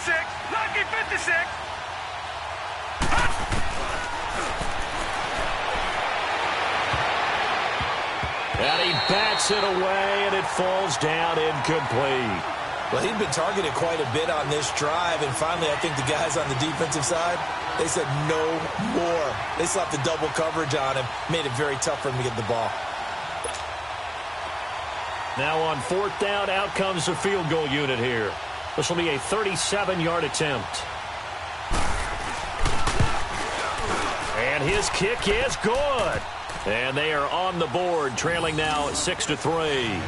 56. Lucky 56. And he bats it away, and it falls down incomplete. Well, he'd been targeted quite a bit on this drive, and finally I think the guys on the defensive side, they said no more. They slapped the double coverage on him, made it very tough for him to get the ball. Now on 4th down, out comes the field goal unit here. This will be a 37-yard attempt. And his kick is good. And they are on the board, trailing now 6-3.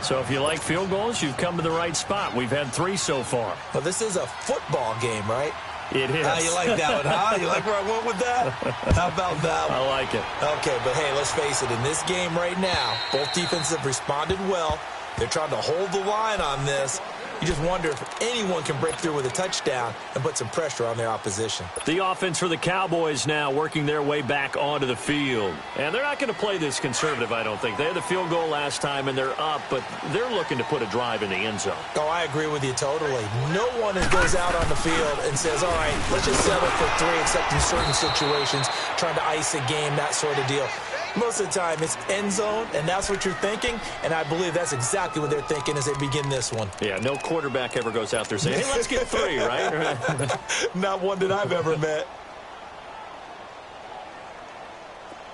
So if you like field goals, you've come to the right spot. We've had 3 so far. Well, this is a football game, right? It is. You like that one, huh? You like where I went with that? How about that one? I like it. Okay, but hey, let's face it. In this game right now, both defenses have responded well. They're trying to hold the line on this. You just wonder if anyone can break through with a touchdown and put some pressure on their opposition. The offense for the Cowboys now working their way back onto the field. And they're not going to play this conservative, I don't think. They had the field goal last time, and they're up, but they're looking to put a drive in the end zone. Oh, I agree with you totally. No one goes out on the field and says, all right, let's just settle for 3, except in certain situations, trying to ice a game, that sort of deal. Most of the time, it's end zone, and that's what you're thinking, and I believe that's exactly what they're thinking as they begin this one. Yeah, no quarterback ever goes out there saying, hey, let's get 3, right? Not one that I've ever met.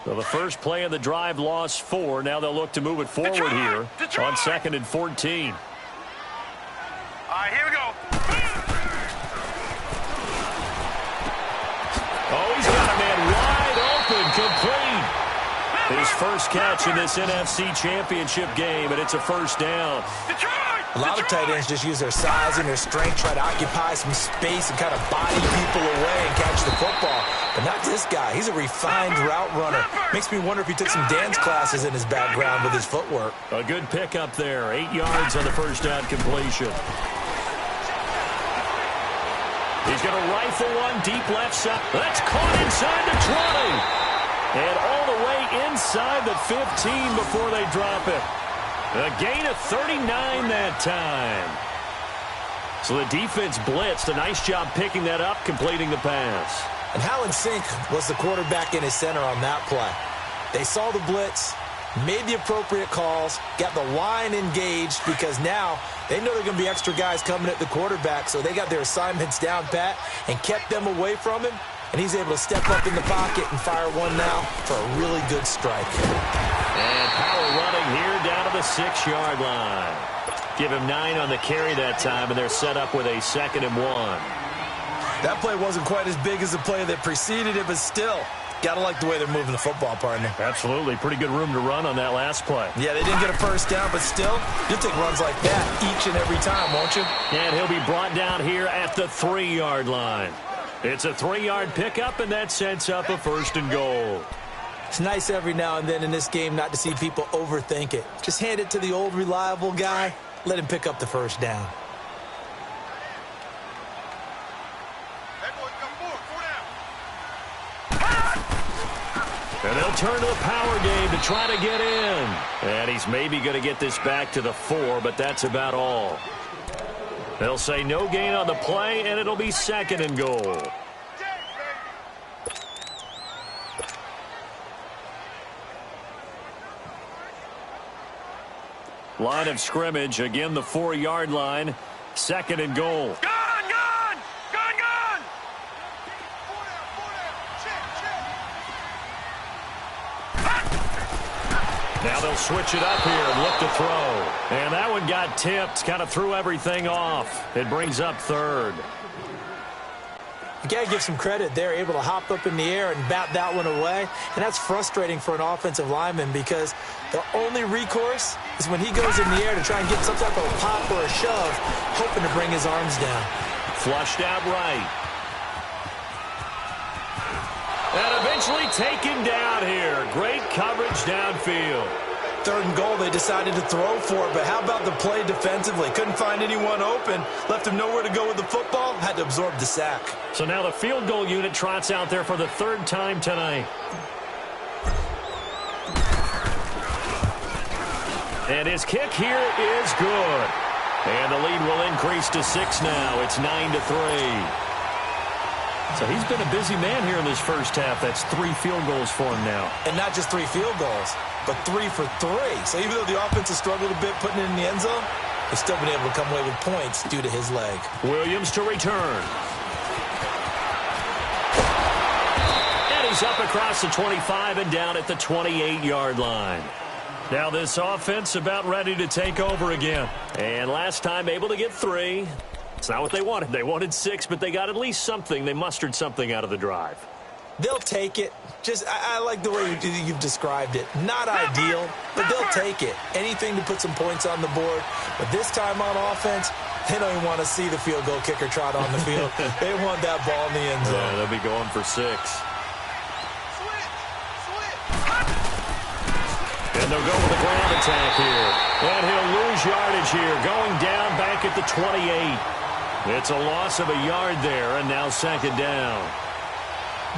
So the first play of the drive lost 4. Now they'll look to move it forward here on 2nd and 14. All right, here we go. Oh, he's got a man wide open, complete. His first catch in this NFC Championship game, and it's a first down. A lot of tight ends just use their size and their strength, try to occupy some space and kind of body people away and catch the football. But not this guy. He's a refined route runner. Makes me wonder if he took some dance classes in his background with his footwork. A good pickup there. 8 yards on the first down completion. He's going to rifle one deep left side. That's caught inside the 20. And all the way inside the 15 before they drop it. A gain of 39 that time. So the defense blitzed. A nice job picking that up, completing the pass. And how in sync was the quarterback and his center on that play? They saw the blitz, made the appropriate calls, got the line engaged because now they know there are going to be extra guys coming at the quarterback, so they got their assignments down pat and kept them away from him. And he's able to step up in the pocket and fire one now for a really good strike. And power running here down to the 6-yard line. Give him 9 on the carry that time, and they're set up with a 2nd and 1. That play wasn't quite as big as the play that preceded it, but still, gotta like the way they're moving the football, partner. Absolutely. Pretty good room to run on that last play. Yeah, they didn't get a first down, but still, you'll take runs like that each and every time, won't you? And he'll be brought down here at the 3-yard line. It's a 3-yard pickup, and that sets up a 1st and goal. It's nice every now and then in this game not to see people overthink it. Just hand it to the old reliable guy. Let him pick up the first down. And they'll turn to the power game to try to get in. And he's maybe going to get this back to the 4, but that's about all. They'll say no gain on the play, and it'll be 2nd and goal. Line of scrimmage, again the 4-yard line, 2nd and goal. Gone, gone, gone, gone. Now they'll switch it up here and look to throw. And that one got tipped, kind of threw everything off. It brings up 3rd. You got to give some credit. They're able to hop up in the air and bat that one away. And that's frustrating for an offensive lineman because the only recourse is when he goes in the air to try and get some type of a pop or a shove, hoping to bring his arms down. Flushed out right. And eventually taken down here. Great coverage downfield. 3rd and goal, they decided to throw for it, but how about the play defensively? Couldn't find anyone open, left him nowhere to go with the football, had to absorb the sack. So now the field goal unit trots out there for the 3rd time tonight. And his kick here is good. And the lead will increase to 6 now. It's 9-3. So he's been a busy man here in this first half. That's 3 field goals for him now. And not just 3 field goals, but 3 for 3. So even though the offense has struggled a bit putting it in the end zone, they've still been able to come away with points due to his leg. Williams to return. And he's up across the 25 and down at the 28-yard line. Now this offense about ready to take over again. And last time able to get 3. It's not what they wanted. They wanted 6, but they got at least something. They mustered something out of the drive. They'll take it. I like the way you've described it. Not ideal, but they'll take it. Anything to put some points on the board. But this time on offense, they don't even want to see the field goal kicker trot on the field. They want that ball in the end zone. Yeah, they'll be going for 6. And they'll go with the ground attack here. And he'll lose yardage here, going down back at the 28. It's a loss of a yard there, and now 2nd down.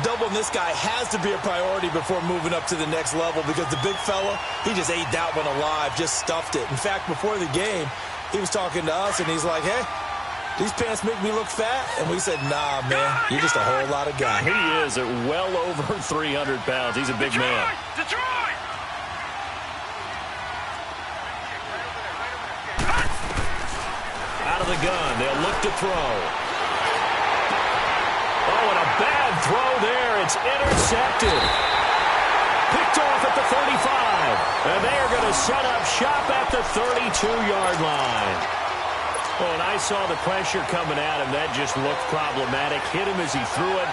Doubling this guy has to be a priority before moving up to the next level because the big fella, he just ate that one alive, just stuffed it. In fact, before the game, he was talking to us, and he's like, hey, these pants make me look fat? And we said, nah, man, you're just a whole lot of guy. He is at well over 300 pounds. He's a big man. Detroit! Out of the gun, they'll look to throw. Oh, and a bad throw there. It's intercepted. Picked off at the 35. And they are going to set up shop at the 32-yard line. Oh, and I saw the pressure coming at him. That just looked problematic. Hit him as he threw it,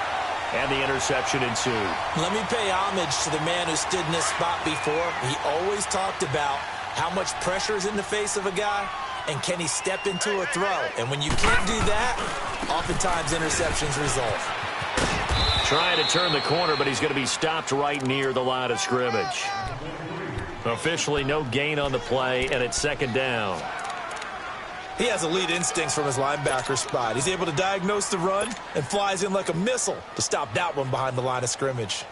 and the interception ensued. Let me pay homage to the man who stood in this spot before. He always talked about how much pressure is in the face of a guy, and can he step into a throw? And when you can't do that, oftentimes interceptions result. Trying to turn the corner, but he's going to be stopped right near the line of scrimmage. Officially no gain on the play, and it's 2nd down. He has elite instincts from his linebacker spot. He's able to diagnose the run and flies in like a missile to stop that one behind the line of scrimmage.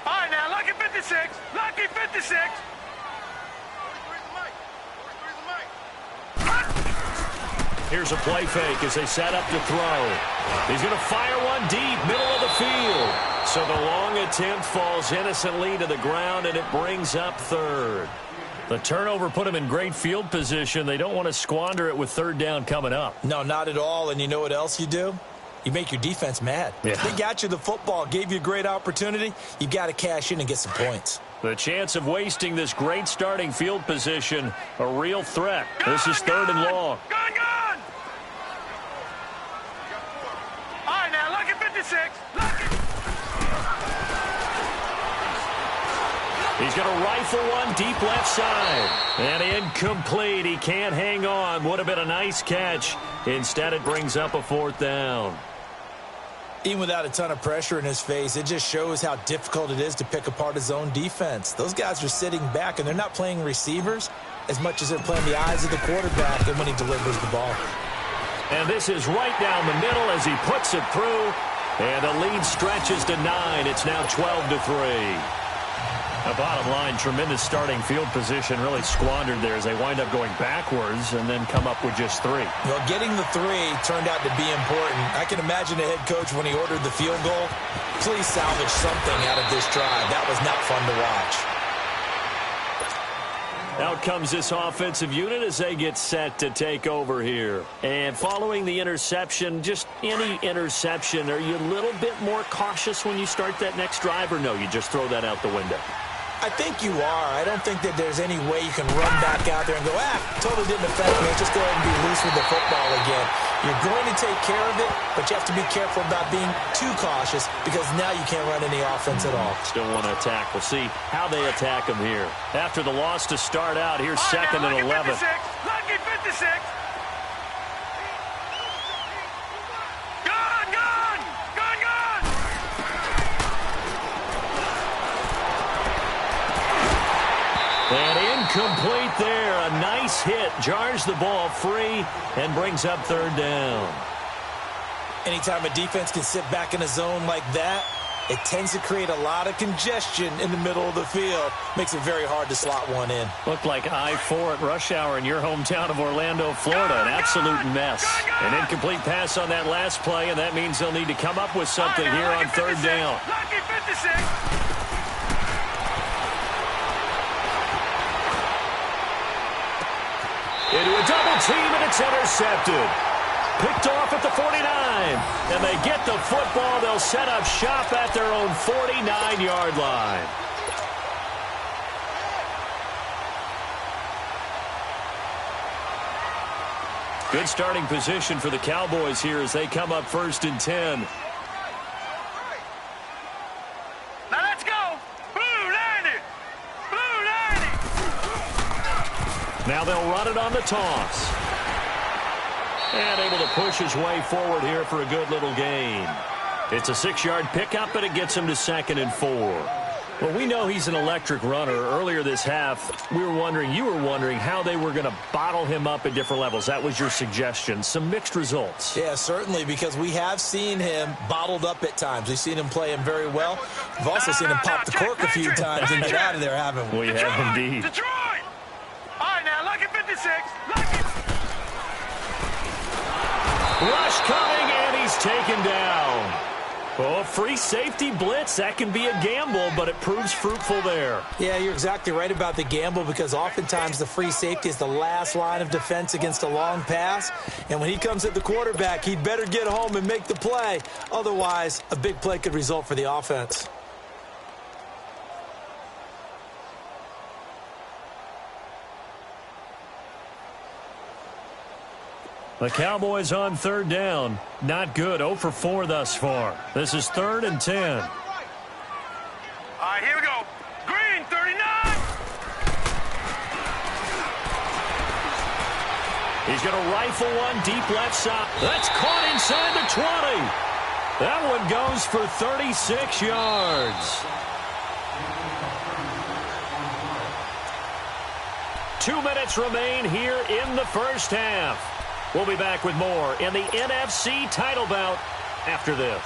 All right, now, Lucky 56. Lucky 56. Here's a play fake as they set up to throw. He's going to fire one deep, middle of the field. So the long attempt falls innocently to the ground, and it brings up 3rd. The turnover put him in great field position. They don't want to squander it with 3rd down coming up. No, not at all. And you know what else you do? You make your defense mad. Yeah. They got you the football, gave you a great opportunity. You got to cash in and get some points. The chance of wasting this great starting field position, a real threat. This is 3rd and long. Gun! All right, now, Lucky 56. Lucky. He's going to rifle one deep left side. And incomplete. He can't hang on. Would have been a nice catch. Instead, it brings up a 4th down. Even without a ton of pressure in his face, it just shows how difficult it is to pick apart his own defense. Those guys are sitting back, and they're not playing receivers as much as they're playing the eyes of the quarterback and when he delivers the ball. And this is right down the middle as he puts it through. And the lead stretches to 9. It's now 12-3. The bottom line, tremendous starting field position, really squandered there as they wind up going backwards and then come up with just 3. Well, getting the 3 turned out to be important. I can imagine the head coach when he ordered the field goal. Please salvage something out of this drive. That was not fun to watch. Out comes this offensive unit as they get set to take over here. And following the interception, just any interception, are you a little bit more cautious when you start that next drive, or no, you just throw that out the window? I think you are. I don't think that there's any way you can run back out there and go, totally didn't affect me. Just go ahead and be loose with the football again. You're going to take care of it, but you have to be careful about being too cautious because now you can't run any offense at all. Still want to attack. We'll see how they attack him here. After the loss to start out, here's 2nd and 11. Lucky 56. And incomplete there. A nice hit. Jars the ball free and brings up 3rd down. Anytime a defense can sit back in a zone like that, it tends to create a lot of congestion in the middle of the field. Makes it very hard to slot one in. Looked like I-4 at rush hour in your hometown of Orlando, Florida. An absolute mess. An incomplete pass on that last play, and that means they'll need to come up with something here on third down. Lucky 56. Into a double team, and it's intercepted. Picked off at the 49. And they get the football. They'll set up shop at their own 49-yard line. Good starting position for the Cowboys here as they come up 1st and 10. Now let's go. Blue 90. Blue 90. Now they'll run it on the toss. And able to push his way forward here for a good little gain. It's a 6-yard pickup, but it gets him to 2nd and 4. Well, we know he's an electric runner. Earlier this half, you were wondering how they were going to bottle him up at different levels. That was your suggestion. Some mixed results. Yeah, certainly, because we have seen him bottled up at times. We've seen him play him very well. We've also seen him pop the cork a few times and get out of there, haven't we? We have indeed. Detroit. All right, now, lucky 56. Lucky. Rush coming, and he's taken down. Oh, free safety blitz. That can be a gamble, but it proves fruitful there. Yeah, you're exactly right about the gamble because oftentimes the free safety is the last line of defense against a long pass. And when he comes at the quarterback, he'd better get home and make the play. Otherwise, a big play could result for the offense. The Cowboys on 3rd down. Not good. 0 for 4 thus far. This is 3rd and 10. All right, here we go. Green 39. He's going to rifle one deep left side. That's caught inside the 20. That one goes for 36 yards. 2 minutes remain here in the first half. We'll be back with more in the NFC title bout after this.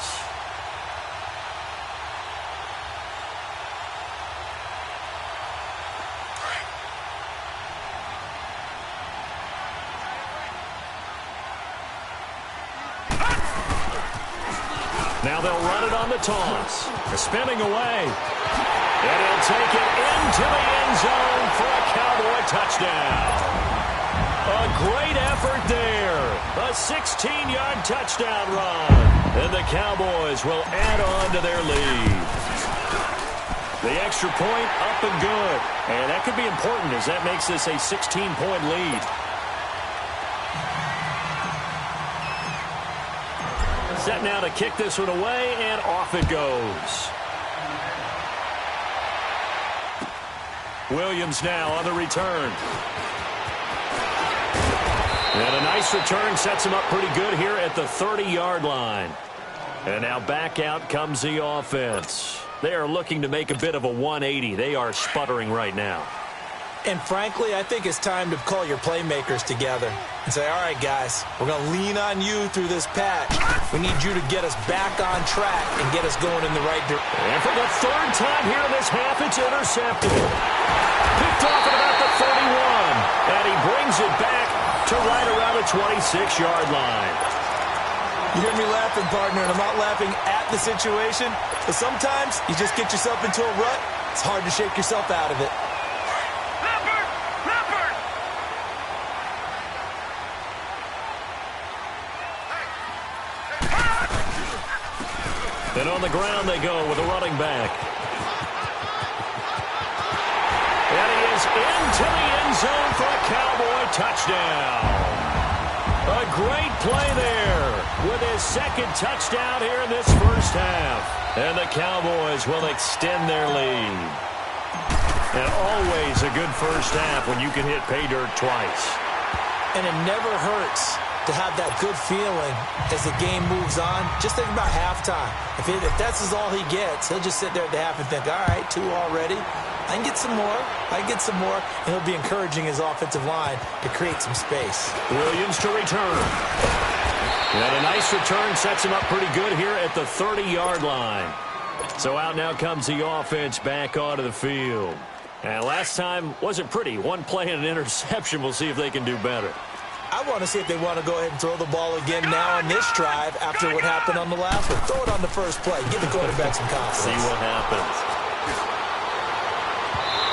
Now they'll run it on the toss. They're spinning away. And he'll take it into the end zone for a Cowboy touchdown. A great effort there. A 16-yard touchdown run. And the Cowboys will add on to their lead. The extra point up and good. And that could be important as that makes this a 16-point lead. Set now to kick this one away, and off it goes. Williams now on the return. And a nice return sets him up pretty good here at the 30-yard line. And now back out comes the offense. They are looking to make a bit of a 180. They are sputtering right now. And frankly, I think it's time to call your playmakers together and say, all right, guys, we're going to lean on you through this patch. We need you to get us back on track and get us going in the right direction. And for the 3rd time here in this half, it's intercepted. Picked off at about the 31. And he brings it back to right around the 26-yard line. You hear me laughing, partner, and I'm not laughing at the situation, but sometimes you just get yourself into a rut. It's hard to shake yourself out of it. And on the ground they go with a running back. And he is into the end zone for a Cowboy touchdown. A great play there with his 2nd touchdown here in this first half. And the Cowboys will extend their lead. And always a good first half when you can hit pay dirt twice. And it never hurts to have that good feeling as the game moves on. Just think about halftime. If that's all he gets, he'll just sit there at the half and think, all right, 2 already. I can get some more. I can get some more. And he'll be encouraging his offensive line to create some space. Williams to return. And a nice return sets him up pretty good here at the 30-yard line. So out now comes the offense back onto the field. And last time wasn't pretty. One play and an interception. We'll see if they can do better. I want to see if they want to go ahead and throw the ball again now on this drive after what happened on the last one. Throw it on the first play. Give the quarterback some confidence. See what happens.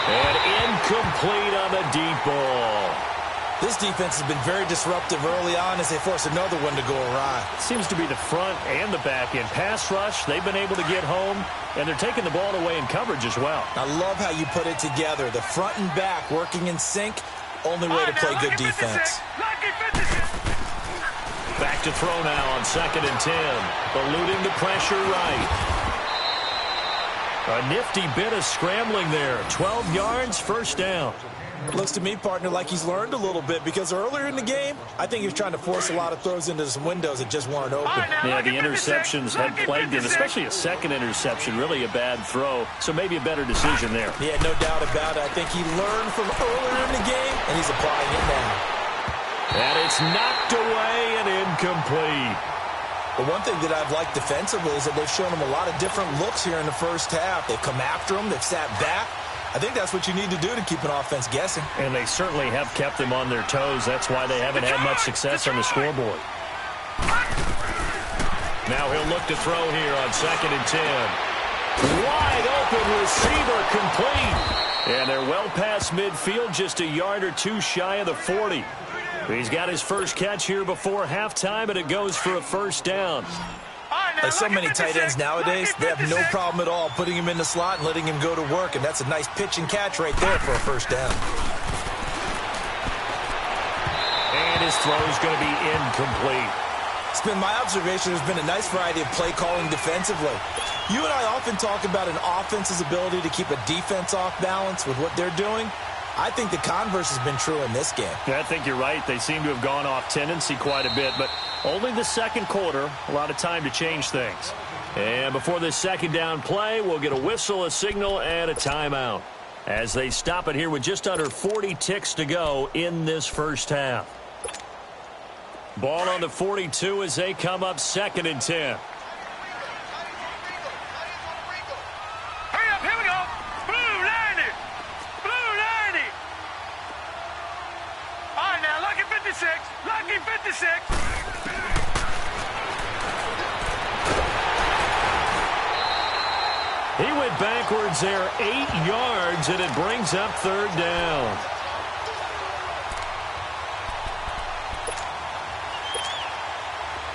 And incomplete on the deep ball. This defense has been very disruptive early on as they force another one to go awry. Seems to be the front and the back end. Pass rush, they've been able to get home, and they're taking the ball away in coverage as well. I love how you put it together. The front and back working in sync. Only way to play good defense. Back to throw now on 2nd and 10. Eluding the pressure right. A nifty bit of scrambling there. 12 yards, first down. Looks to me, partner, like he's learned a little bit because earlier in the game, I think he was trying to force a lot of throws into some windows that just weren't open. Yeah, the interceptions had plagued him, especially a second interception, really a bad throw, so maybe a better decision there. Yeah, no doubt about it. I think he learned from earlier in the game, and he's applying it now. And it's knocked away and incomplete. The one thing that I've liked defensively is that they've shown him a lot of different looks here in the first half. They've come after him. They've sat back. I think that's what you need to do to keep an offense guessing. And they certainly have kept them on their toes. That's why they haven't had much success on the scoreboard. Now he'll look to throw here on 2nd and 10. Wide open receiver complete. And they're well past midfield, just a yard or two shy of the 40. He's got his first catch here before halftime, and it goes for a first down. Like so many tight ends nowadays, they have no problem at all putting him in the slot and letting him go to work, and that's a nice pitch and catch right there for a first down. And his throw is going to be incomplete. It's been my observation there's been a nice variety of play calling defensively. You and I often talk about an offense's ability to keep a defense off balance with what they're doing. I think the converse has been true in this game. Yeah, I think you're right. They seem to have gone off tendency quite a bit, but only the second quarter, a lot of time to change things. And before this second down play, we'll get a whistle, a signal, and a timeout as they stop it here with just under 40 ticks to go in this first half. Ball on the 42 as they come up 2nd and 10. Hurry up, here we go. Blue 90. Blue 90. All right, now, lucky 56. Lucky 56. He went backwards there 8 yards, and it brings up 3rd down.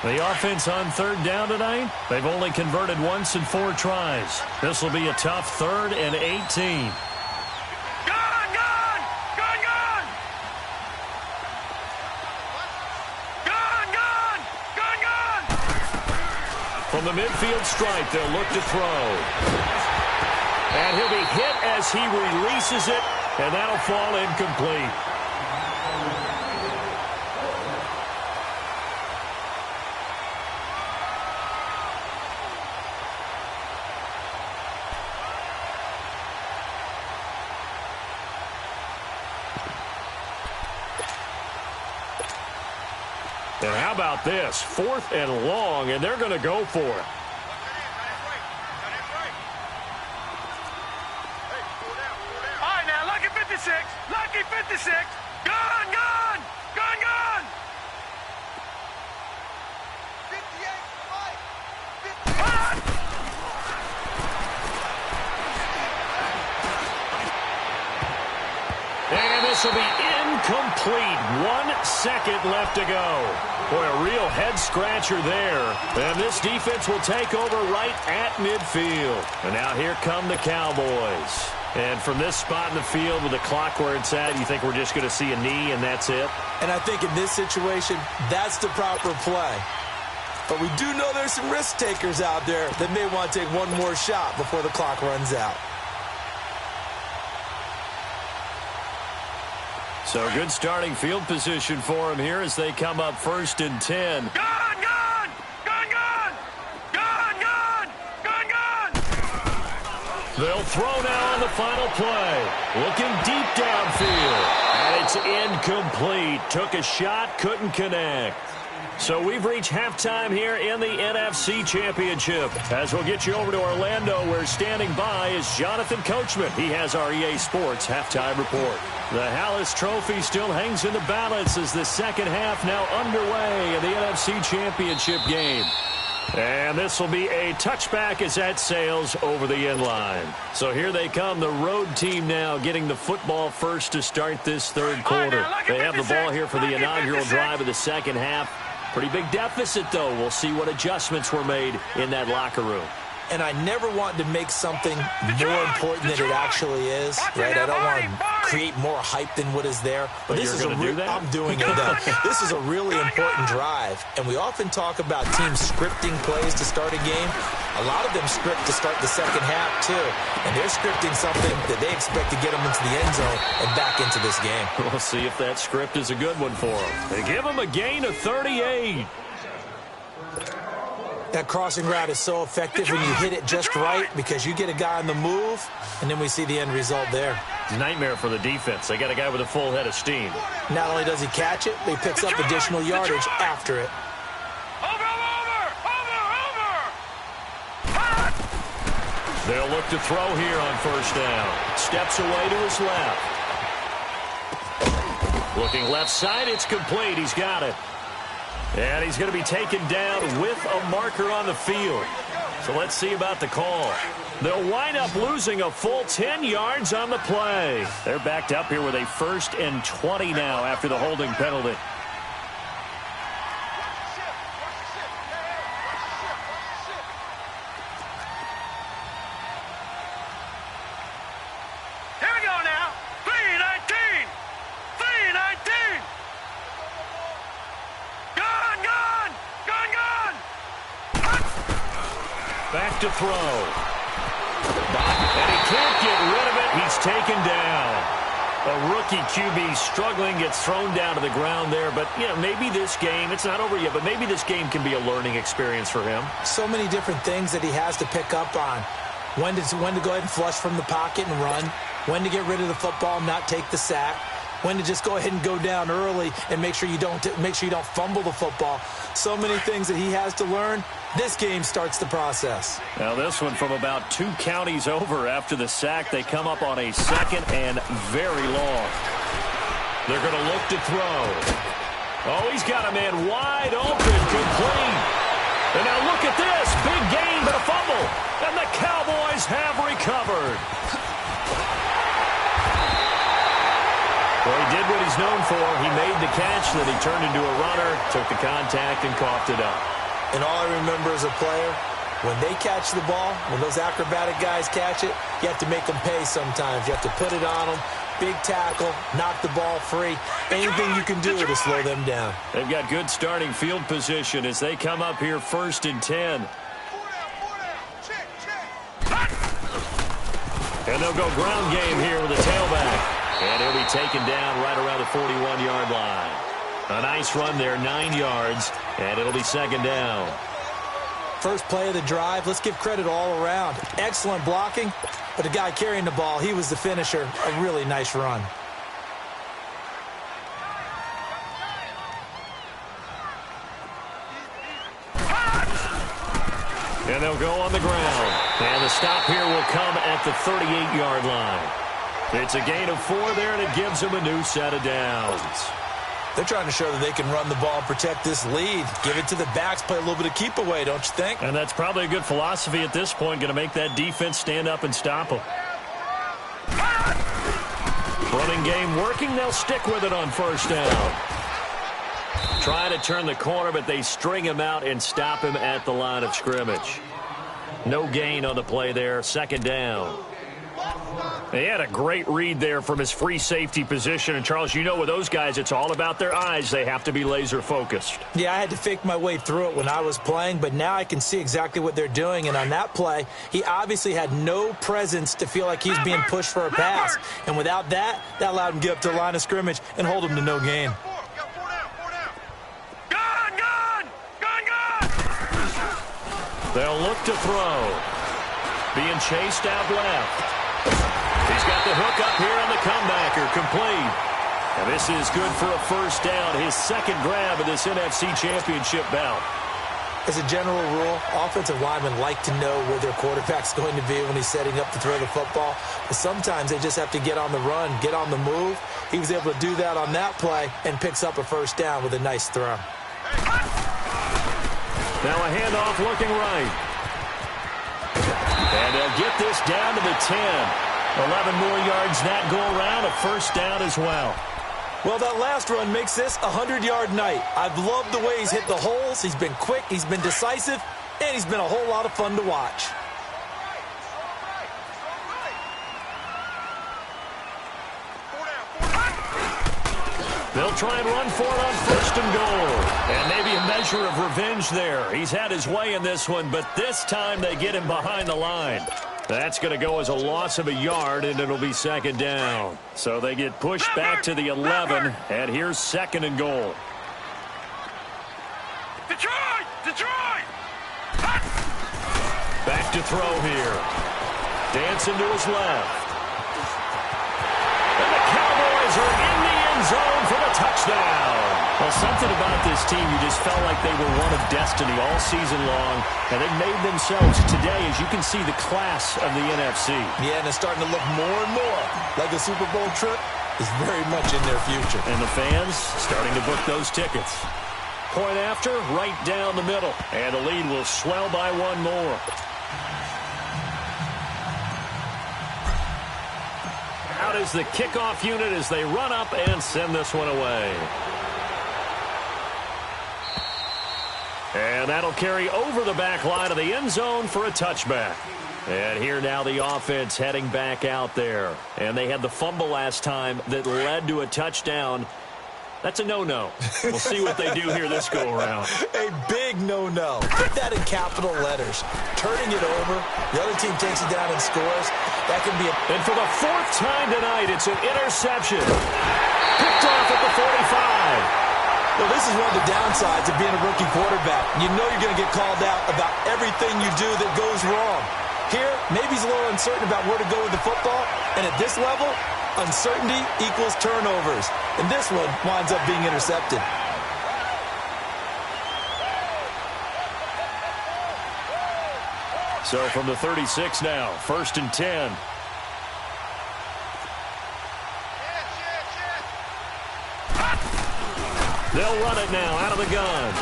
The offense on 3rd down tonight, they've only converted once in 4 tries. This will be a tough 3rd and 18. Gone, gone, gone, gone. Gone, gone, gone, gone. From the midfield stripe, they'll look to throw. And he'll be hit as he releases it, and that'll fall incomplete. And how about this? 4th and long, and they're going to go for it. All right, now, lucky 56. Lucky 56. Gone, gone, gone, gone. 58, 5. And this will be incomplete. 1 second left to go. Boy, a real head-scratcher there. And this defense will take over right at midfield. And now here come the Cowboys. And from this spot in the field with the clock where it's at, you think we're just going to see a knee and that's it? And I think in this situation, that's the proper play. But we do know there's some risk takers out there that may want to take one more shot before the clock runs out. So good starting field position for him here as they come up 1st and 10. Gone, gone, gone, gone. Gone, gone, gone, gone. They'll throw now on the final play. Looking deep downfield. And it's incomplete. Took a shot, couldn't connect. So we've reached halftime here in the NFC Championship. As we'll get you over to Orlando, where standing by is Jonathan Coachman. He has our EA Sports halftime report. The Hallis Trophy still hangs in the balance as the second half now underway in the NFC Championship game. And this will be a touchback as that sails over the end line. So here they come, the road team now getting the football first to start this third quarter. They have the ball here for the inaugural drive of the second half. Pretty big deficit, though. We'll see what adjustments were made in that locker room. And I never want to make something more important than it actually is, right? I don't want to create more hype than what is there. But this is I'm doing it, though. This is a really important drive. And we often talk about teams scripting plays to start a game. A lot of them script to start the second half, too. And they're scripting something that they expect to get them into the end zone and back into this game. We'll see if that script is a good one for them. They give them a gain of 38. That crossing route is so effective when you hit it just right because you get a guy on the move, and then we see the end result there. Nightmare for the defense. They got a guy with a full head of steam. Not only does he catch it, but he picks up additional yardage after it. They'll look to throw here on first down. Steps away to his left. Looking left side, it's complete. He's got it. And he's going to be taken down with a marker on the field. So let's see about the call. They'll wind up losing a full 10 yards on the play. They're backed up here with a 1st and 20 now after the holding penalty. Here we go now. 3-19. 3-19. Gone. Back to throw. And he can't get rid of it. He's taken down. A rookie QB struggling, gets thrown down to the ground there. But, you know, maybe this game, it's not over yet, but maybe this game can be a learning experience for him. So many different things that he has to pick up on. When to go ahead and flush from the pocket and run. When to get rid of the football and not take the sack. When to just go ahead and go down early and make sure you don't fumble the football. So many things that he has to learn. This game starts the process. Now this one from about 2 counties over after the sack. They come up on a 2nd and very long. They're going to look to throw. Oh, he's got a man wide open, complete. And now look at this. Big gain, but a fumble. And the Cowboys have recovered. Well, he did what he's known for. He made the catch, then he turned into a runner, took the contact, and coughed it up. And all I remember as a player, when they catch the ball, when those acrobatic guys catch it, you have to make them pay sometimes. You have to put it on them, big tackle, knock the ball free. Anything you can do to slow them down. They've got good starting field position as they come up here 1st and 10. And they'll go ground game here with a tailback. And he'll be taken down right around the 41-yard line. A nice run there, 9 yards, and it'll be 2nd down. First play of the drive, let's give credit all around. Excellent blocking, but the guy carrying the ball, he was the finisher. A really nice run. And they'll go on the ground. And the stop here will come at the 38-yard line. It's a gain of 4 there, and it gives them a new set of downs. They're trying to show that they can run the ball and protect this lead. Give it to the backs, play a little bit of keep away, don't you think? And that's probably a good philosophy at this point, going to make that defense stand up and stop them. Running game working, they'll stick with it on first down. Trying to turn the corner, but they string him out and stop him at the line of scrimmage. No gain on the play there, 2nd down. He had a great read there from his free safety position. And, Charles, you know with those guys, it's all about their eyes. They have to be laser-focused. Yeah, I had to fake my way through it when I was playing, but now I can see exactly what they're doing. And on that play, he obviously had no presence to feel like he's being pushed for a pass. And without that, that allowed him to get up to the line of scrimmage and hold him to no gain. They'll look to throw. Being chased out left. He's got the hook up here on the comebacker, complete. And this is good for a first down, his second grab of this NFC Championship bout. As a general rule, offensive linemen like to know where their quarterback's going to be when he's setting up to throw the football. But sometimes they just have to get on the run, get on the move. He was able to do that on that play and picks up a first down with a nice throw. Now a handoff looking right. And they'll get this down to the 10. 11 more yards that go around, a first down as well. Well, that last run makes this a 100-yard night. I've loved the way he's hit the holes. He's been quick, he's been decisive, and he's been a whole lot of fun to watch. They'll try and run for it on first and goal. And maybe a measure of revenge there. He's had his way in this one, but this time they get him behind the line. That's going to go as a loss of a yard, and it'll be second down. So they get pushed back to the 11, and here's second and goal. Detroit! Detroit! Back to throw here. Dancing to his left. And the Cowboys are in the end zone for the touchdown. Well, something about this team, you just felt like they were one of destiny all season long, and they made themselves today, as you can see, the class of the NFC. Yeah, and it's starting to look more and more like a Super Bowl trip is very much in their future. And the fans starting to book those tickets. Point after, right down the middle, and the lead will swell by one more. Out is the kickoff unit as they run up and send this one away. And that'll carry over the back line of the end zone for a touchback. And here now the offense heading back out there. And they had the fumble last time that led to a touchdown. That's a no-no. We'll see what they do here this go-around. A big no-no. Put that in capital letters. Turning it over, the other team takes it down and scores. That can be a... And for the fourth time tonight, it's an interception. Picked off at the 45. Well, this is one of the downsides of being a rookie quarterback. You know you're going to get called out about everything you do that goes wrong. Here, maybe he's a little uncertain about where to go with the football. And at this level, uncertainty equals turnovers. And this one winds up being intercepted. So from the 36 now, first and 10. They'll run it now out of the gun.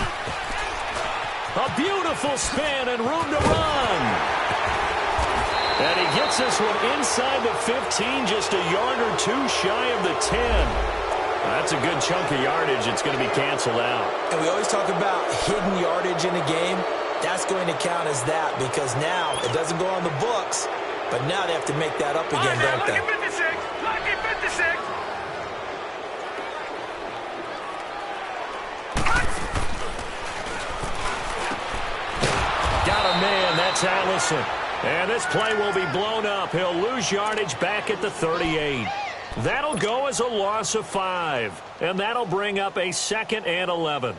A beautiful spin and room to run. And he gets this one inside the 15, just a yard or two shy of the 10. That's a good chunk of yardage. It's going to be canceled out. And we always talk about hidden yardage in a game. That's going to count as that because now it doesn't go on the books, but now they have to make that up again, don't they? Lucky 56! Lucky 56! Got a man. That's Allison. And this play will be blown up. He'll lose yardage back at the 38. That'll go as a loss of 5. And that'll bring up a second and 11.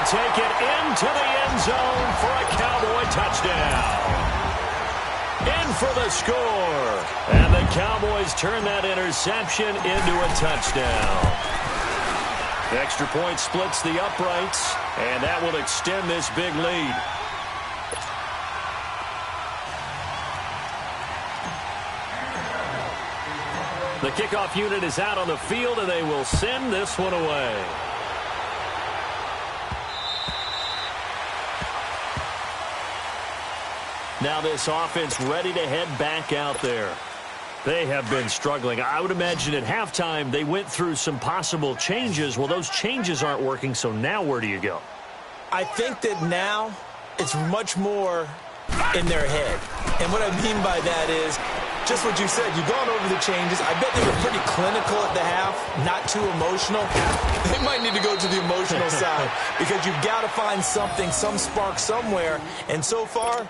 Take it into the end zone for a Cowboy touchdown. In for the score. And the Cowboys turn that interception into a touchdown. The extra point splits the uprights, and that will extend this big lead. The kickoff unit is out on the field, and they will send this one away. Now this offense ready to head back out there. They have been struggling. I would imagine at halftime they went through some possible changes. Well, those changes aren't working, so now where do you go? I think that now it's much more in their head. And what I mean by that is just what you said. You've gone over the changes. I bet they were pretty clinical at the half, not too emotional. They might need to go to the emotional side because you've got to find something, some spark somewhere. And so far,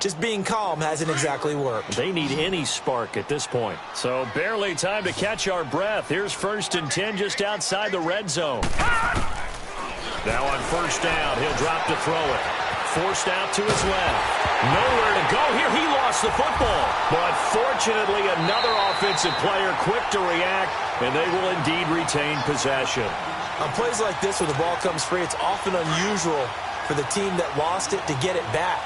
just being calm hasn't exactly worked. They need any spark at this point. So barely time to catch our breath. Here's 1st and 10 just outside the red zone. Now on 1st down, he'll drop to throw it. Forced out to his left. Nowhere to go here. He lost the football. But fortunately, another offensive player quick to react, and they will indeed retain possession. On plays like this, when the ball comes free, it's often unusual for the team that lost it to get it back.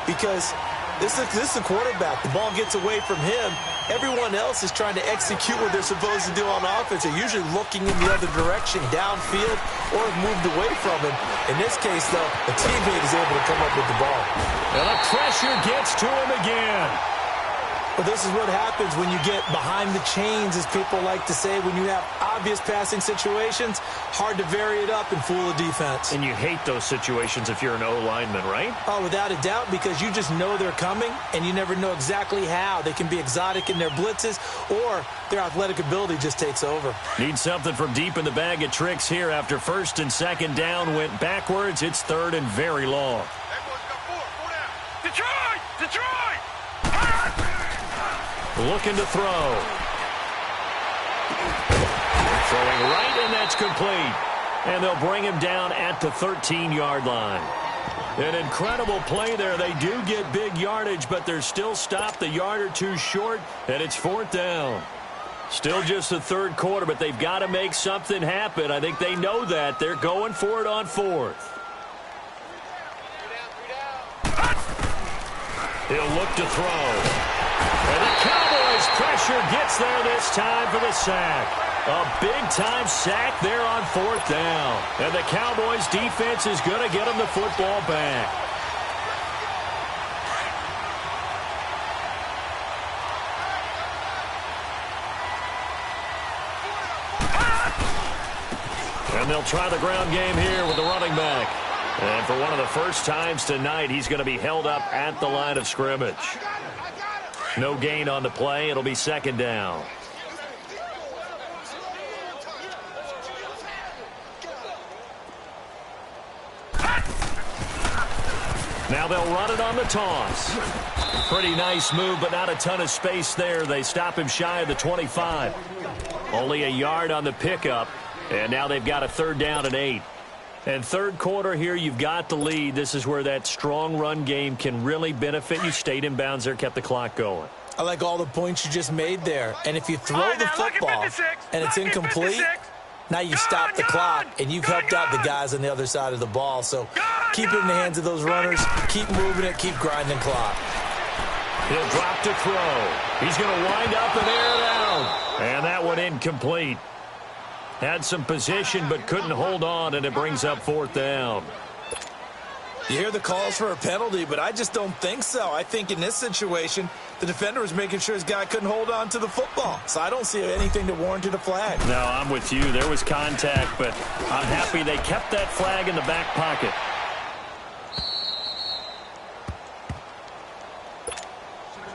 Because this is the quarterback. The ball gets away from him. Everyone else is trying to execute what they're supposed to do on offense. They're usually looking in the other direction, downfield, or have moved away from him. In this case, though, a teammate is able to come up with the ball. And the pressure gets to him again. But this is what happens when you get behind the chains, as people like to say. When you have obvious passing situations, hard to vary it up and fool a defense. And you hate those situations if you're an O-lineman, right? Oh, without a doubt, because you just know they're coming, and you never know exactly how. They can be exotic in their blitzes, or their athletic ability just takes over. Need something from deep in the bag of tricks here after 1st and 2nd down went backwards. It's 3rd and very long. Detroit! Detroit! Looking to throw. Throwing right, and that's complete. And they'll bring him down at the 13-yard line. An incredible play there. They do get big yardage, but they're still stopped a yard or two short, and it's 4th down. Still just the 3rd quarter, but they've got to make something happen. I think they know that. They're going for it on 4th. He'll look to throw. And the Cowboys' pressure gets there this time for the sack. A big-time sack there on 4th down. And the Cowboys' defense is going to get them the football back. And they'll try the ground game here with the running back. And for one of the first times tonight, he's going to be held up at the line of scrimmage. No gain on the play. It'll be 2nd down. Now they'll run it on the toss. Pretty nice move, but not a ton of space there. They stop him shy of the 25. Only a yard on the pickup, and now they've got a 3rd down and 8. And 3rd quarter here, you've got the lead. This is where that strong run game can really benefit you. Stayed in bounds there, kept the clock going. I like all the points you just made there. And if you throw the football and it's incomplete, now you stop the clock, and you've helped out the guys on the other side of the ball. So keep it in the hands of those runners. Keep moving it. Keep grinding clock. He'll drop to throw. He's going to wind up and air it out. And that one incomplete. Had some position but couldn't hold on, and it brings up 4th down. You hear the calls for a penalty, but I just don't think so. I think in this situation, the defender was making sure his guy couldn't hold on to the football. So I don't see anything that warranted a flag. No, I'm with you. There was contact, but I'm happy they kept that flag in the back pocket.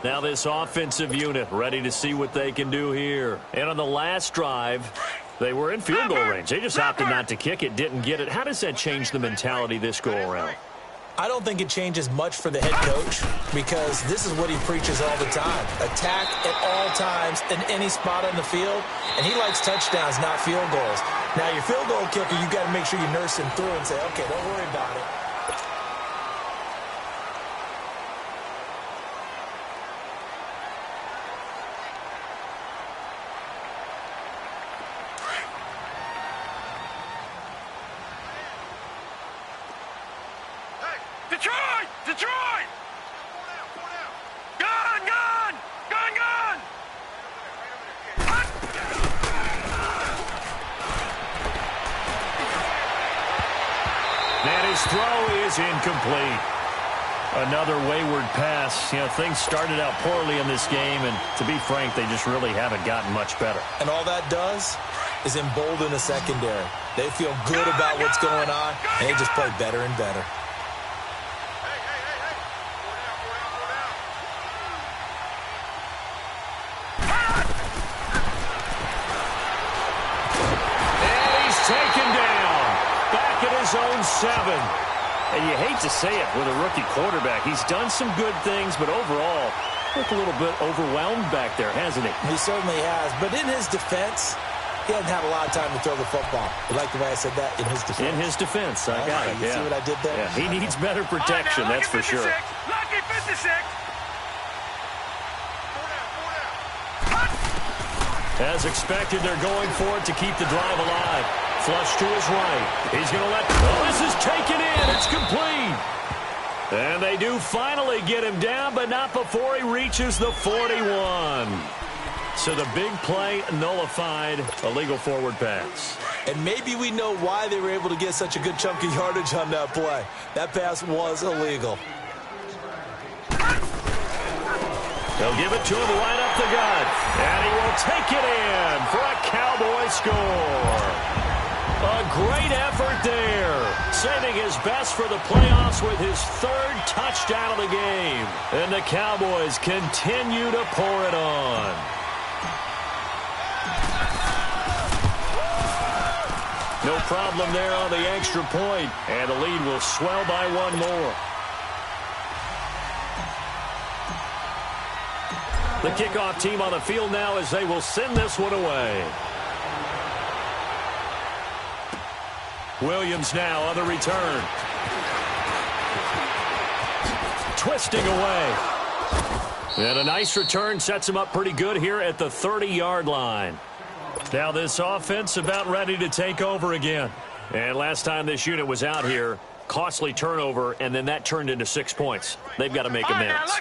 Now this offensive unit ready to see what they can do here. And on the last drive, they were in field goal range. They just opted not to kick it, didn't get it. How does that change the mentality this go-around? I don't think it changes much for the head coach, because this is what he preaches all the time. Attack at all times in any spot on the field, and he likes touchdowns, not field goals. Now, your field goal kicker, you got to make sure you nurse him through and say, okay, don't worry about it. Detroit! Detroit! Gun! Gun! Gun! Gun! And his throw is incomplete. Another wayward pass. You know, things started out poorly in this game, and to be frank, they just really haven't gotten much better. And all that does is embolden the secondary. They feel good about what's going on, and they just play better and better. Taken down back at his own 7. And you hate to say it with a rookie quarterback. He's done some good things, but overall, looked a little bit overwhelmed back there, hasn't he? He certainly has. But in his defense, he hasn't had a lot of time to throw the football. You like the way I said that? In his defense. In his defense. I got it. You see what I did there? Yeah, he needs better protection, that's for sure. Lucky 56. As expected, they're going for it to keep the drive alive. Flush to his right. He's going to let... Oh, this is taken in. It's complete. And they do finally get him down, but not before he reaches the 41. So the big play nullified, a legal forward pass. And maybe we know why they were able to get such a good chunk of yardage on that play. That pass was illegal. They'll give it to him right up the gut. And he will take it in for a Cowboy score. A great effort there. Saving his best for the playoffs with his third touchdown of the game. And the Cowboys continue to pour it on. No problem there on the extra point. And the lead will swell by one more. The kickoff team on the field now as they will send this one away. Williams now on the return. Twisting away. And a nice return sets him up pretty good here at the 30-yard line. Now this offense about ready to take over again. And last time this unit was out here, costly turnover, and then that turned into 6 points. They've got to make amends.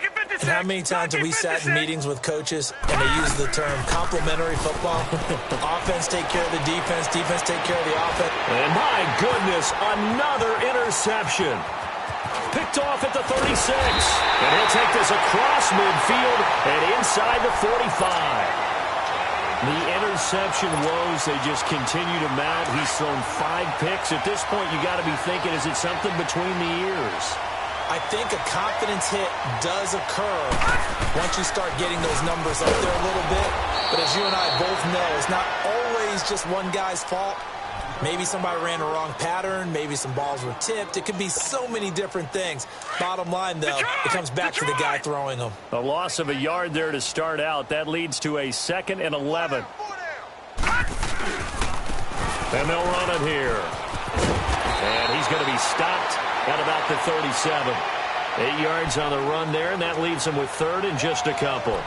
And how many times have we sat in meetings with coaches and they use the term complementary football? Offense take care of the defense, defense take care of the offense. And my goodness, another interception. Picked off at the 36. And he'll take this across midfield and inside the 45. The interception woes, they just continue to mount. He's thrown 5 picks. At this point, you got to be thinking, is it something between the ears? I think a confidence hit does occur once you start getting those numbers up there a little bit. But as you and I both know, it's not always just one guy's fault. Maybe somebody ran a wrong pattern. Maybe some balls were tipped. It could be so many different things. Bottom line, though, it comes back to the guy throwing them. A loss of a yard there to start out. That leads to a 2nd and 11. And they'll run it here. And he's going to be stopped at about the 37. 8 yards on the run there, and that leaves him with 3rd and just a couple.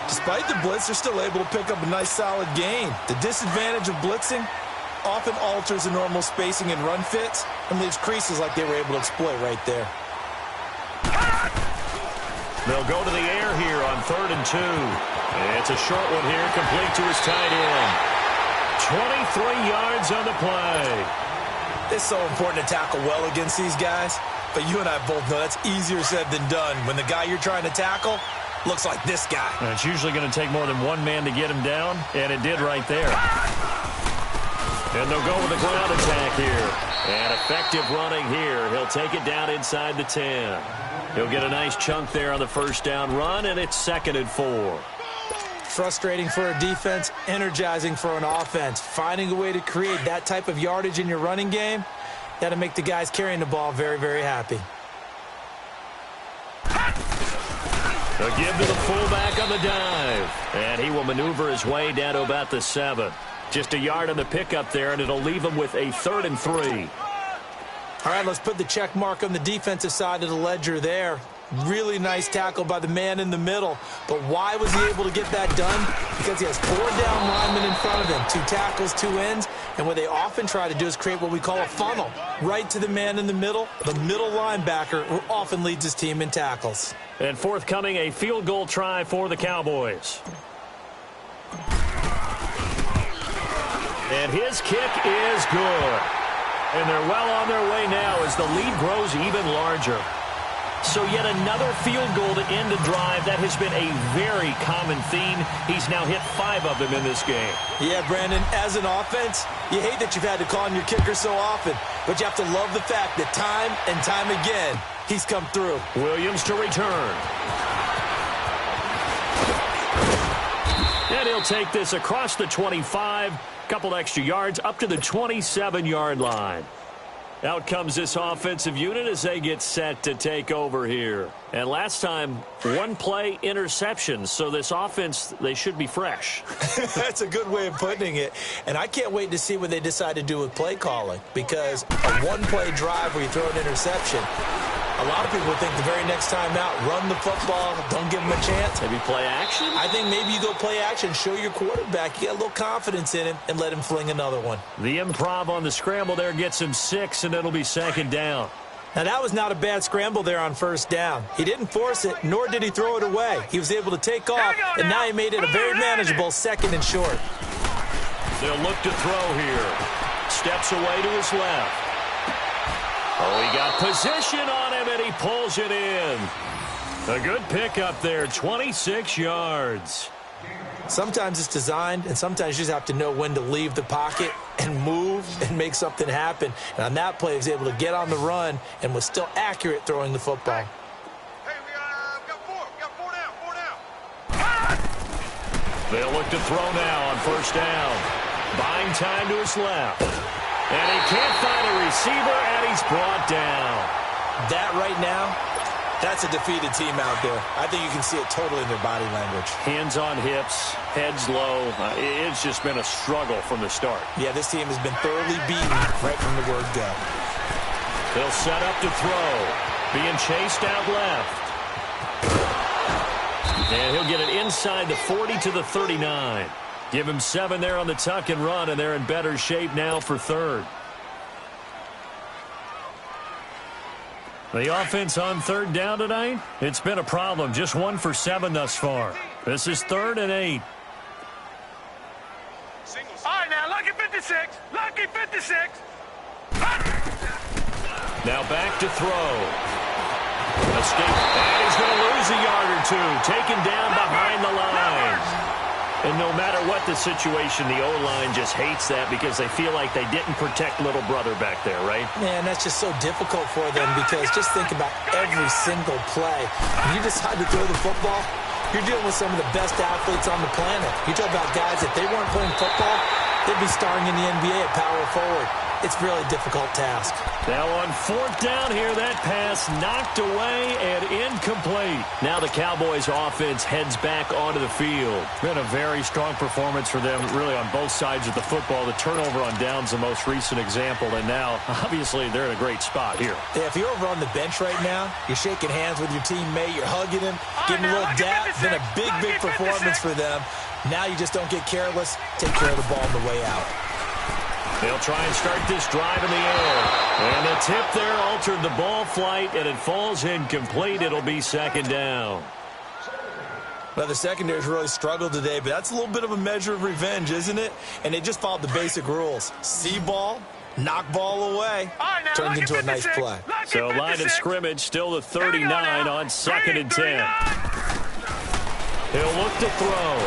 Despite the blitz, they're still able to pick up a nice solid gain. The disadvantage of blitzing often alters the normal spacing and run fits and leaves creases like they were able to exploit right there. They'll go to the air here on 3rd and 2. And it's a short one here, complete to his tight end. 23 yards on the play. It's so important to tackle well against these guys, but you and I both know that's easier said than done when the guy you're trying to tackle looks like this guy. And it's usually going to take more than one man to get him down, and it did right there. And they'll go with the ground attack here. And effective running here. He'll take it down inside the 10. He'll get a nice chunk there on the first down run, and it's 2nd and 4. Frustrating for a defense, energizing for an offense. Finding a way to create that type of yardage in your running game, that'll make the guys carrying the ball very, very happy. They'll give to the fullback on the dive. And he will maneuver his way down to about the 7. Just a yard on the pickup there, and it'll leave him with a 3rd and 3. All right, let's put the check mark on the defensive side of the ledger there. Really nice tackle by the man in the middle. But why was he able to get that done? Because he has 4 down linemen in front of him, 2 tackles, 2 ends. And what they often try to do is create what we call a funnel. Right to the man in the middle, the middle linebacker, who often leads his team in tackles. And forthcoming, a field goal try for the Cowboys. And his kick is good. And they're well on their way now as the lead grows even larger. So yet another field goal to end the drive. That has been a very common theme. He's now hit 5 of them in this game. Yeah, Brandon, as an offense, you hate that you've had to call on your kicker so often. But you have to love the fact that time and time again, he's come through. Williams to return. And he'll take this across the 25. Couple extra yards up to the 27-yard line. Out comes this offensive unit as they get set to take over here. And last time, one play interception. So this offense, they should be fresh. That's a good way of putting it. And I can't wait to see what they decide to do with play calling, because a one-play drive where you throw an interception, a lot of people would think the very next time out, run the football, don't give them a chance. Maybe play action? I think maybe you go play action, show your quarterback, you get a little confidence in him, and let him fling another one. The improv on the scramble there gets him 6, and it'll be second down. Now, that was not a bad scramble there on first down. He didn't force it, nor did he throw it away. He was able to take off, and now he made it a very manageable 2nd and short. They'll look to throw here. Steps away to his left. Oh, he got position on him, and he pulls it in. A good pickup there, 26 yards. Sometimes it's designed, and sometimes you just have to know when to leave the pocket and move and make something happen. And on that play, he was able to get on the run and was still accurate throwing the football. Hey, we got four down. They'll look to throw now on first down. Buying time to his left. And he can't find a receiver, and he's brought down. That right now, that's a defeated team out there. I think you can see it totally in their body language. Hands on hips, heads low. It's just been a struggle from the start. Yeah, this team has been thoroughly beaten right from the word go. They'll set up to throw. Being chased out left. And he'll get it inside the 40 to the 39. Give him 7 there on the tuck and run, and they're in better shape now for third. The offense on third down tonight, it's been a problem. Just 1 for 7 thus far. This is 3rd and 8. All right, now, lucky 56. Lucky 56. Now back to throw. Escape. And he's going to lose a yard or 2. Taken down behind the line. And no matter what the situation, the O-line just hates that because they feel like they didn't protect little brother back there, right? Man, that's just so difficult for them because just think about every single play. When you decide to throw the football, you're dealing with some of the best athletes on the planet. You talk about guys, if they weren't playing football, they'd be starring in the NBA at power forward. It's a really difficult task. Now on 4th down here, that pass knocked away and incomplete. Now the Cowboys offense heads back onto the field. Been a very strong performance for them really on both sides of the football. The turnover on downs the most recent example, and now obviously they're in a great spot here. Yeah, if you're over on the bench right now, you're shaking hands with your teammate, you're hugging him, giving him a little dap. It's been a big performance for them. Now you just don't get careless. Take care of the ball on the way out. They'll try and start this drive in the air. And the tip there altered the ball flight, and it falls incomplete. It'll be 2nd down. Well, the secondary's really struggled today, but that's a little bit of a measure of revenge, isn't it? And they just followed the basic rules. See ball, knock ball away. Turns into a nice play. So line of scrimmage, still the 39 on 2nd and 10. He'll look to throw.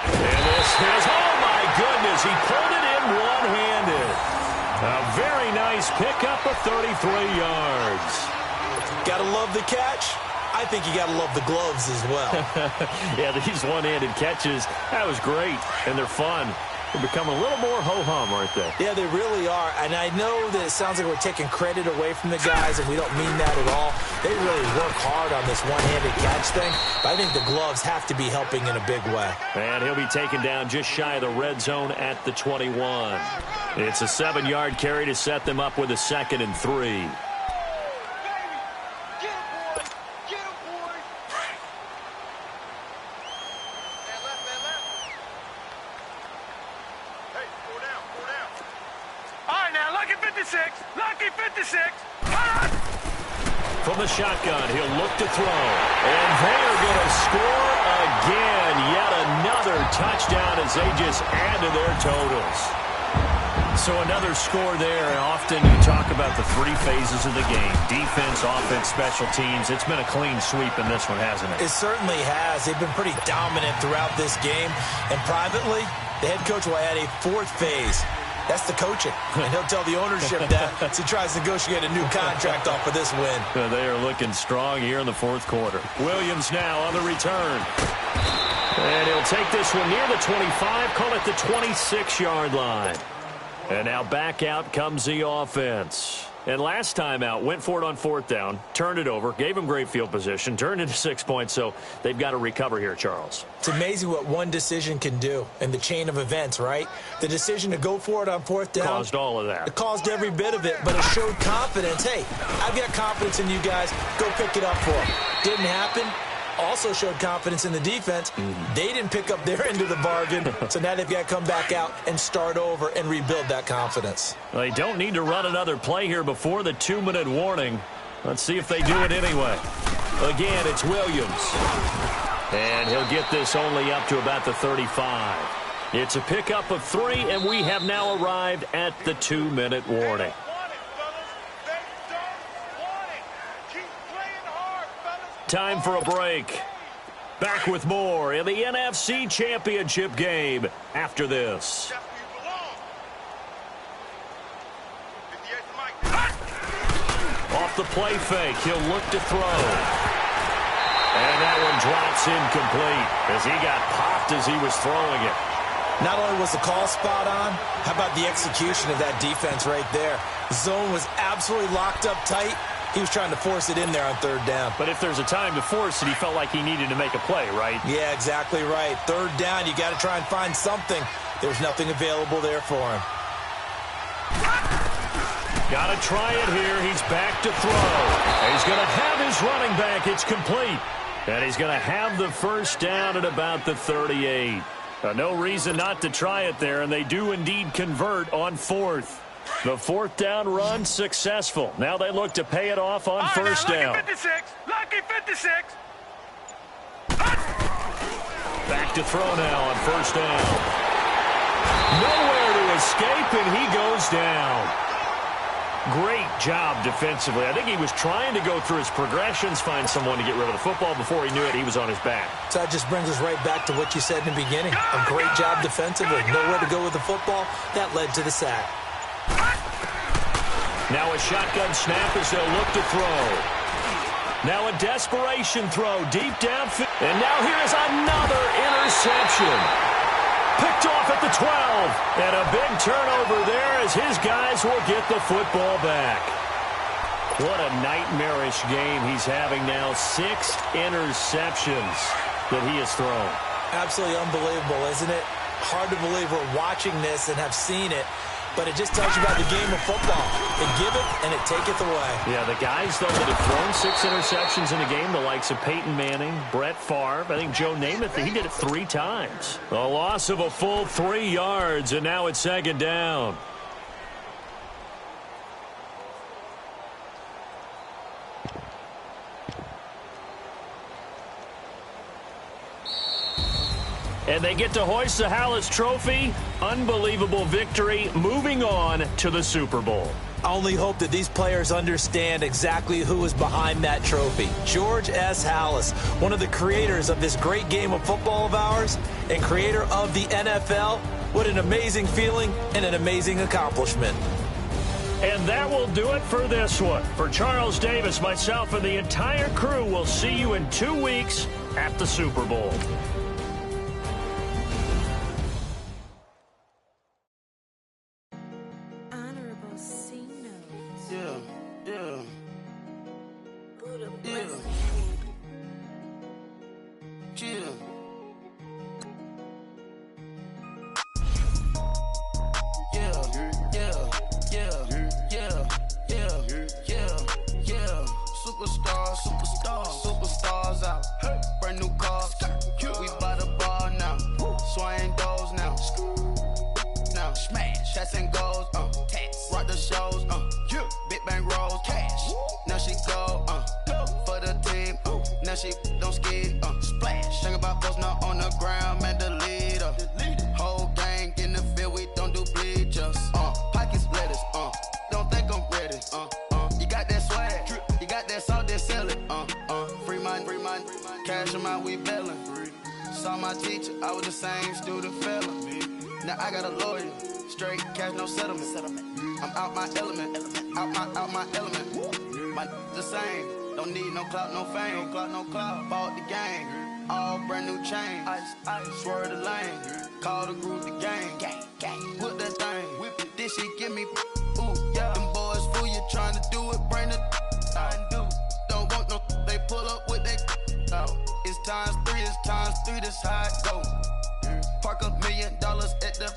And this is, oh my goodness, he pulled it in one-handed. A very nice pickup of 33 yards. Gotta love the catch. I think you gotta love the gloves as well. Yeah, these one-handed catches, that was great, and they're fun. They're becoming a little more ho-hum, aren't they? Yeah, they really are. And I know that it sounds like we're taking credit away from the guys, and we don't mean that at all. They really work hard on this one-handed catch thing. But I think the gloves have to be helping in a big way. And he'll be taken down just shy of the red zone at the 21. It's a 7-yard carry to set them up with a 2nd and 3. Lucky 56. From the shotgun, he'll look to throw. And they are going to score again. Yet another touchdown as they just add to their totals. So another score there, and often you talk about the 3 phases of the game. Defense, offense, special teams. It's been a clean sweep in this one, hasn't it? It certainly has. They've been pretty dominant throughout this game. And privately, the head coach will add a 4th phase. That's the coaching. And he'll tell the ownership that as he tries to negotiate a new contract off of this win. They are looking strong here in the 4th quarter. Williams now on the return. And he'll take this one near the 25, call it the 26-yard line. And now back out comes the offense. And last time out, went for it on 4th down, turned it over, gave them great field position, turned into 6 points, so they've got to recover here, Charles. It's amazing what one decision can do in the chain of events, right? The decision to go for it on 4th down. Caused all of that. It caused every bit of it, but it showed confidence. Hey, I've got confidence in you guys. Go pick it up for them. Didn't happen. Also showed confidence in the defense. They didn't pick up their end of the bargain, so now they've got to come back out and start over and rebuild that confidence. Well, they don't need to run another play here before the 2-minute warning. Let's see if they do it anyway. Again, it's Williams. And he'll get this only up to about the 35. It's a pickup of 3, and we have now arrived at the 2-minute warning. Time for a break. Back with more in the NFC Championship game after this. Off the play fake, he'll look to throw. And that one drops incomplete as he got popped as he was throwing it. Not only was the call spot on, how about the execution of that defense right there? The zone was absolutely locked up tight. He was trying to force it in there on 3rd down. But if there's a time to force it, he felt like he needed to make a play, right? Yeah, exactly right. 3rd down, you got to try and find something. There's nothing available there for him. Got to try it here. He's back to throw. He's going to have his running back. It's complete. And he's going to have the 1st down at about the 38. No reason not to try it there, and they do indeed convert on 4th. The 4th down run successful. Now they look to pay it off on 1st down. Lucky 56. Lucky 56. Back to throw now on 1st down. Nowhere to escape, and he goes down. Great job defensively. I think he was trying to go through his progressions, find someone to get rid of the football. Before he knew it, he was on his back. So that just brings us right back to what you said in the beginning. A great job defensively. Nowhere to go with the football. That led to the sack. Now a shotgun snap as they'll look to throw. Now a desperation throw deep downfield. And now here is another interception. Picked off at the 12. And a big turnover there as his guys will get the football back. What a nightmarish game he's having now. 6 interceptions that he has thrown. Absolutely unbelievable, isn't it? Hard to believe we're watching this and have seen it. But it just tells you about the game of football. They give it, and it taketh away. Yeah, the guys, though, that have thrown 6 interceptions in a game, the likes of Peyton Manning, Brett Favre, I think Joe Namath, he did it 3 times. A loss of a full 3 yards, and now it's 2nd down. And they get to hoist the Hallis Trophy. Unbelievable victory. Moving on to the Super Bowl. I only hope that these players understand exactly who is behind that trophy. George S. Hallis, one of the creators of this great game of football of ours and creator of the NFL. What an amazing feeling and an amazing accomplishment. And that will do it for this one. For Charles Davis, myself, and the entire crew, we'll see you in 2 weeks at the Super Bowl. Superstars out. Brand new cars. We by the bar now. Swing doors now. Now smash. Shots and goals. Rock the shows. Big bang rolls. Cash. Now she go. For the team. Now she don't ski. Splash. Think about posting up on the ground. Man, the leader. Whole gang in the field. We don't do bleachers. Pockets lettuce. Don't think I'm ready. You got that swag. You got that salt that sell it. Free mind. Cash them out, we bailin'. Saw my teacher, I was the same student fella. Now I got a lawyer. Straight cash, no settlement. I'm out my element. Out my element. My the same. Don't need no clout, no fame. No clout. Bought the game. All brand new chain. Ice. Swerve the lane. Call the group the gang. Whip that thing. Whip it. This then she give me, ooh, yeah. Them boys fool you trying to do it, bring it, I do. Don't want no, they pull up with they, oh. It's times three, this how it go. Park $1 million at the,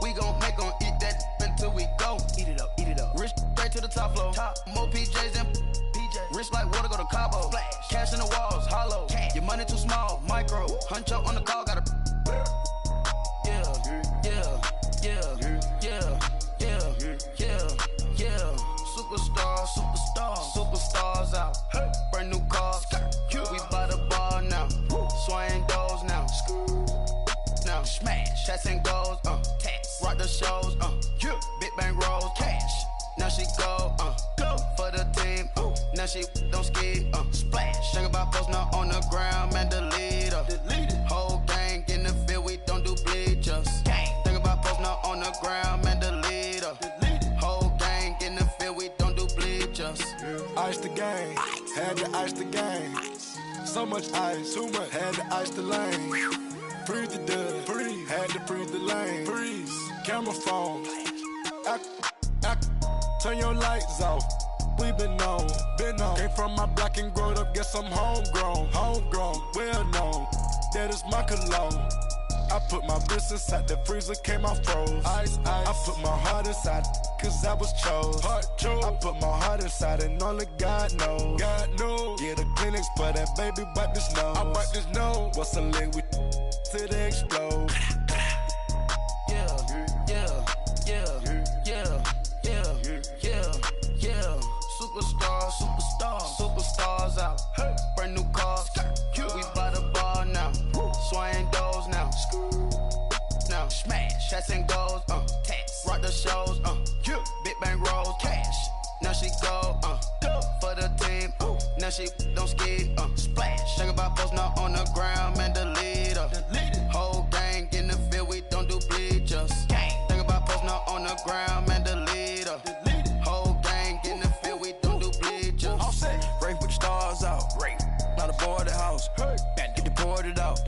we gon' make 'em eat that until we go. Eat it up. Rich straight to the top floor. More PJs than PJ. Rich like water, go to Cabo. Splash. Cash in the walls, hollow. Cash. Your money too small, micro. Hunch up on the call, gotta. Yeah. Superstars out. Brand new cars. We by the bar now. Swaying doors now. Now smash. Chats and goals. Rock the shows. Big bang rolls. Cash. Now she go. For the team. Now she don't ski. Splash. Think about post now on the ground. Man, delete her. Whole gang in the field. We don't do bleachers. Think about post now on the ground. Man, delete her. Whole gang in the field. We don't do bleachers. Ice the game. Had to ice the game. So much ice. Too much. Had to ice the lane. Freeze the dust. Freeze. Had to freeze the lane. Freeze. Camera phone. Turn your lights off. We been on. Came from my block and growed up. Guess I'm homegrown. Well known. That is my cologne. I put my wrist inside the freezer, came out froze. Ice. I put my heart inside, cause I was chose. I put my heart inside and only God knows. Get a Kleenex for that baby, wipe this nose. I wipe this nose. What's a liquid till they explode? Superstars out. Brand new cars. We by the bar now. Swaying doors now. Now smash. Chats and goals. Rock the shows. Big bang rolls. Cash. Now she go. For the team. Now she don't ski. Splash. Think about post now on the ground. Man, delete her. Whole gang in the field. We don't do bleachers. Think about post now on the ground. Man, delete her. Whole gang in the field. We don't do bleachers. All set. Rain put the stars out. Not aboard the house. Get deported out.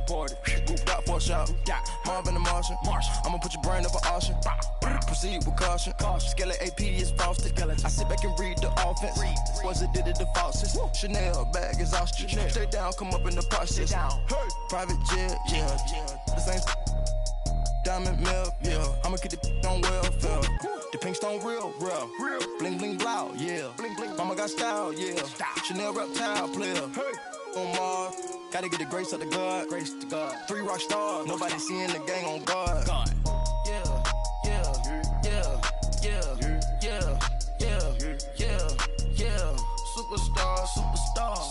Moved out for a shot. Marvin the Martian. I'ma put your brain up an auction. Proceed with caution. Skeleton AP is frosted. I sit back and read the offense. Was it did it the faucets? Chanel bag is ostrich. Stay down, come up in the process. Private jet, yeah. The same diamond milk, yeah. I'ma get the on welfare. The pink stone real. Bling bling blow, yeah. Mama got style, yeah. Chanel reptile player. On Mars, gotta get the grace of the God. 3 rock stars, nobody seeing the gang on guard.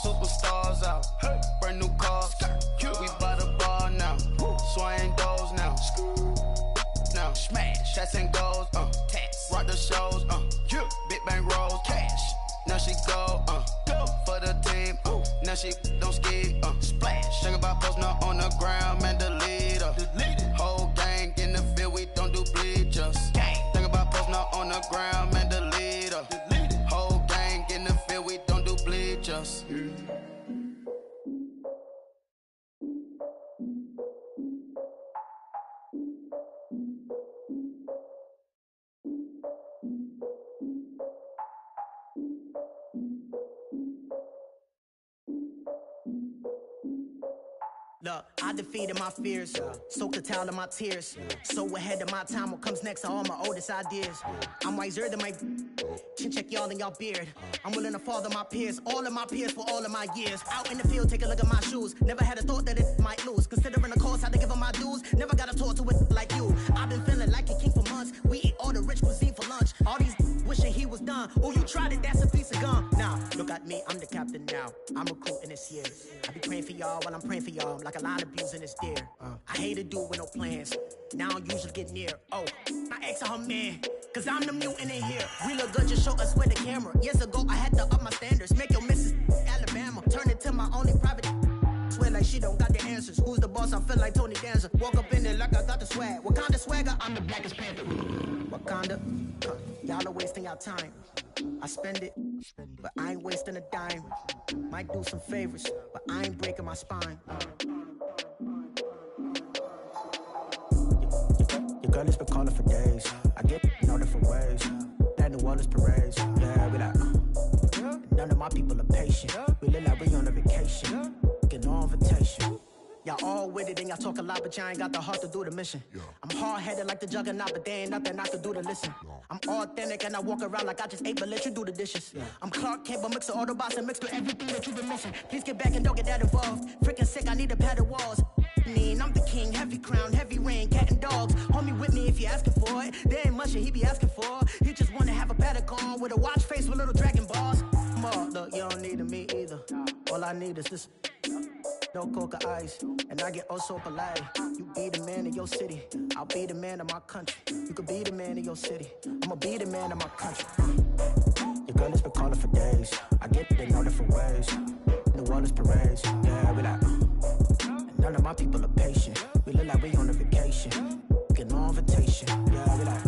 Superstars out. Brand new cars. We by the bar now. Swaying doors now. Now smash. Chats and goals. Rock the shows. Big bang rolls. Cash. Now she go. For the team. Now she don't ski. Splash. Think about post now on the ground. Man, delete her. Whole gang in the field. We don't do bleachers. Think about post now on the ground. Man, delete her. Whole gang in the field. We don't do bleachers. Look, I defeated my fears, soaked the towel in my tears. So ahead of my time, what comes next are all my oldest ideas. I'm wiser than my chin check y'all in y'all beard. I'm willing to father my peers, all of my peers for all of my years. Out in the field, take a look at my shoes. Never had a thought that it might lose. Considering the cost, I had to give up my dues. Never got a talk to it like you. I've been feeling like a king for months. We eat all the rich cuisine for lunch. All these wishing he was done. Oh, you tried it, that's a piece of gum. Nah, look at me, I'm the captain now. I'm recruiting this year. I be praying for y'all while I'm praying for y'all. Like a line abusing this deer. I hate to do it with no plans. Now I don't usually get near. Oh, my ex and her man. Cause I'm the mutant in here. We look good, just show us where the camera. Years ago, I had to up my standards. Make your missus Alabama. Turn it to my only private. Swear like she don't got the answers. Who's the boss? I feel like Tony Danza. Walk up in there like I got the swag. Wakanda swagger, I'm the blackest panther. Wakanda, y'all are wasting your time. I spend it, but I ain't wasting a dime. Might do some favors, but I ain't breaking my spine. Your girl has been calling for days. different ways. That New Orleans parades, yeah, we like. None of my people are patient. We look like we on a vacation. Get no invitation. Y'all all with it and y'all talk a lot, but y'all ain't got the heart to do the mission. I'm hard-headed like the juggernaut, but there ain't nothing I can do to listen. I'm authentic and I walk around like I just ate, but let you do the dishes. I'm Clark Kent, but mix the Autobots and mix with everything that you've been missing. Please get back and don't get that involved. Freaking sick, I need a padded walls. I'm the king, heavy crown, heavy rain, cat and dogs. Homie with me if you're asking for it. There ain't much that he be asking for. He just wanna have a paddock on with a watch face with little dragon balls. Look, you don't need me either. All I need is this. No coca ice, and I get oh so polite. You be the man of your city, I'll be the man of my country. You could be the man of your city, I'ma be the man of my country. Your girl has been calling for days, I get it in all different ways. New Orleans parades, yeah, we like. And none of my people are patient, we look like we on a vacation. Get no invitation, yeah, we like.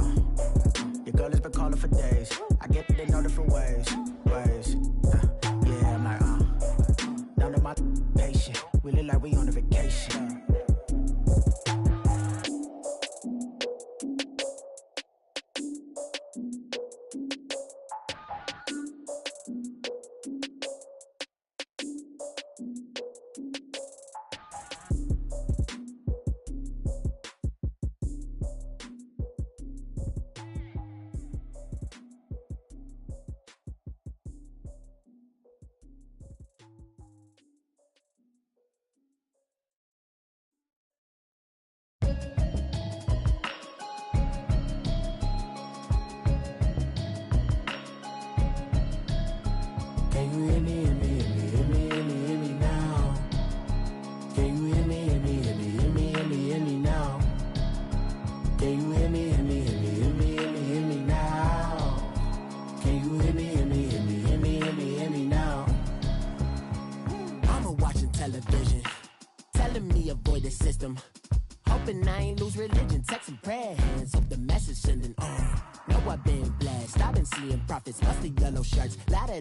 Your girl has been calling for days, I get it in all different ways. Yeah, I'm like, none of my patient. We look like we on a vacation.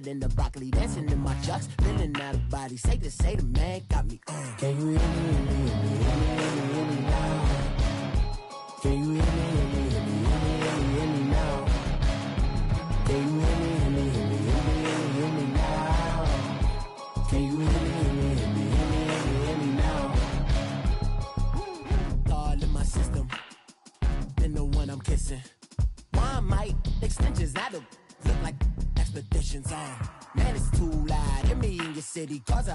In the broccoli, dancing in my chucks, feeling out of body. Say the man got me. Can you hear me now? Can you hear me now? Can you hear me now? Can you hear me now? All in my system, then the one I'm kissing. Why might extensions that'll look like expeditions on. Man, it's too loud. Hear me in your city, cause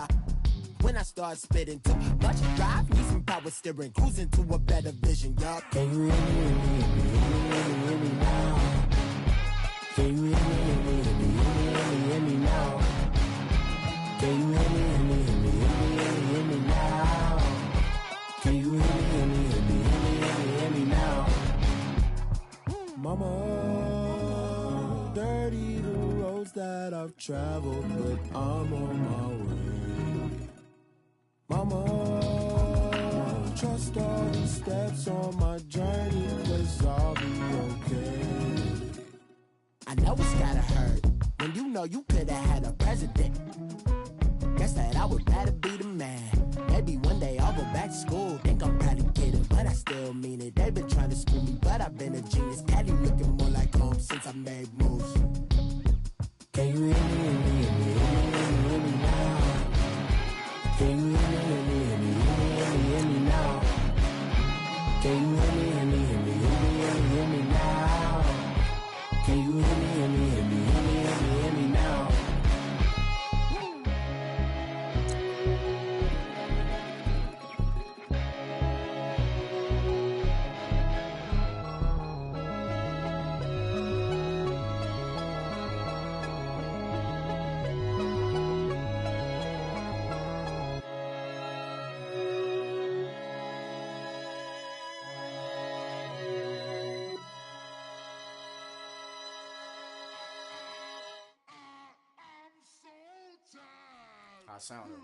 when I start spitting too much drive, need some power steering, cruising to a better vision, y'all. Can you hear me now? Can you hear me now? Can you hear me now? Can you hear me now? Mama, dirty the roads that I've traveled, but I'm on my way. Mama, trust all the steps on my journey, 'cause I'll be okay. I know it's gotta hurt when you know you could've had a president. Guess that I would rather be the man. Maybe one day I'll go back to school. Think I'm probably kidding, but I still mean it. They've been trying to school me, but I've been a genius. Caddy looking more like home since I made moves. Can you hear me now? Can you hear me now? Can you hear me now? Can you hear me now? I sound it.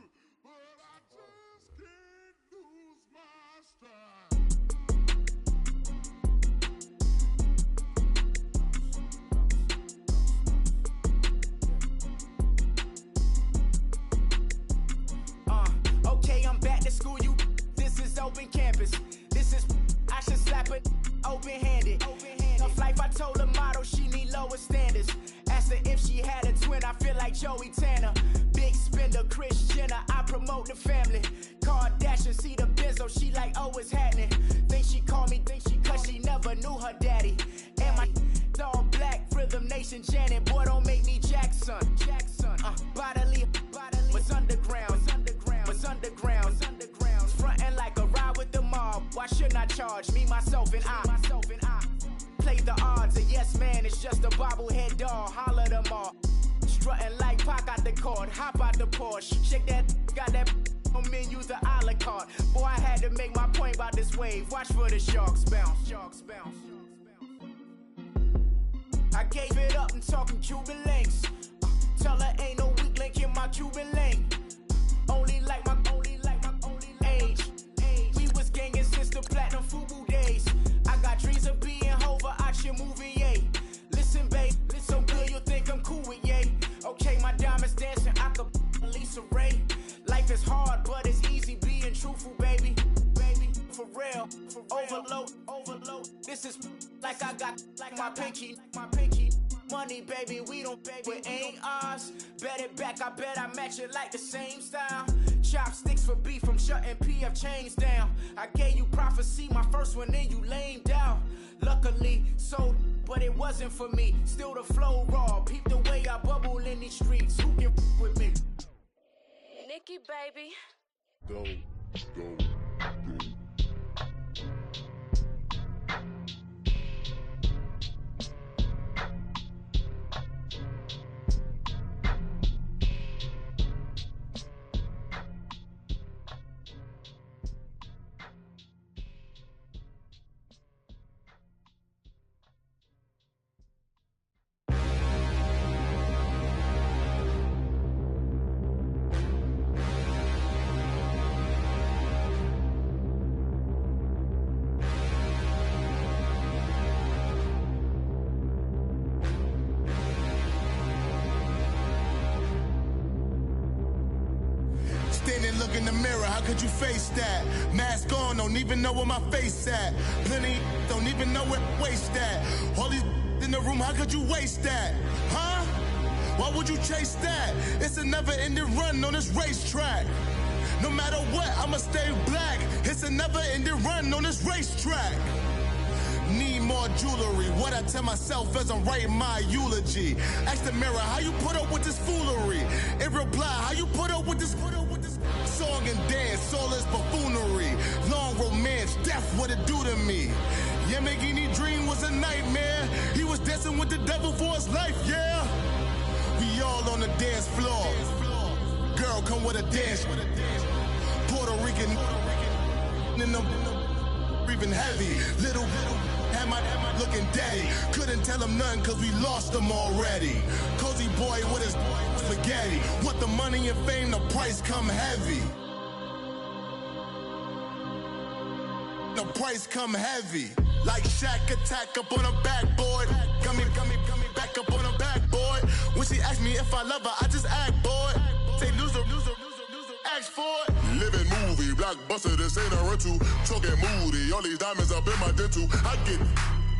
Okay, I'm back to school, you. This is open campus. This is, I should slap it open-handed. Tough life, I told the motto, lower standards. Asked her if she had a twin, I feel like Joey Tanner. Big spender, Kris Jenner, I promote the family. Kardashian, see the Benzo, she like, oh, it's happening. Think she called me, cause she never knew her daddy. And my all black, Rhythm Nation, Janet, boy, don't make me Jackson. Bodily, was underground, frontin' like a ride with the mob. Why shouldn't I charge me, myself, and I? Play the odds, a yes man, it's just a bobblehead doll. Holler them all. Strutting like Pac out the court, hop out the Porsche. Shake that, got that on menu, the a la carte. Boy, I had to make my point about this wave. Watch for the sharks bounce. I gave it up and talking Cuban links. Tell her ain't no weak link in my Cuban link. Only like my age. We was gangin' since the platinum FUBU days. I got dreams of being Hova out your movie, yay. Listen, babe, so good you'll think I'm cool with yay. Okay, my diamonds dancing, I could Lisa Ray. Life is hard, but it's easy being truthful, baby. For real, overload. This is like I got like my pinky. Money, baby, we don't pay, it ain't ours. Bet it back, I bet I match it like the same style. Chopsticks for beef, I'm shutting PF chains down. I gave you prophecy, my first one, then you lamed out. Luckily, sold, but it wasn't for me. Still the flow raw, peep the way I bubble in these streets. Who can with me? Nikki, baby. Go. Standing, look in the mirror, how could you face that? Mask on, don't even know where my face at. Plenty, don't even know where waist at. All these in the room, how could you waste that? Huh? Why would you chase that? It's a never-ending run on this racetrack. No matter what, I'ma stay black. It's a never-ending run on this racetrack. Need more jewelry. What I tell myself as I'm writing my eulogy. Ask the mirror, how you put up with this foolery? It reply, how you put up with this song and dance, soulless buffoonery. Long romance, death, what it do to me? Yamagini dream was a nightmare. He was dancing with the devil for his life, yeah. We all on the dance floor. Girl, come with a dance. Puerto Rican in the breathing heavy. Little had my looking daddy. Couldn't tell him nothing cause we lost him already. Cozy boy with his spaghetti. With the money and fame, the price come heavy. The price come heavy. Like Shaq attack up on a backboard. Got me back up on a backboard. When she asked me if I love her, I just act bored. Say loser, ask for it. Living movie, blockbuster, this ain't a rental. Talking moody, all these diamonds up in my dental. I get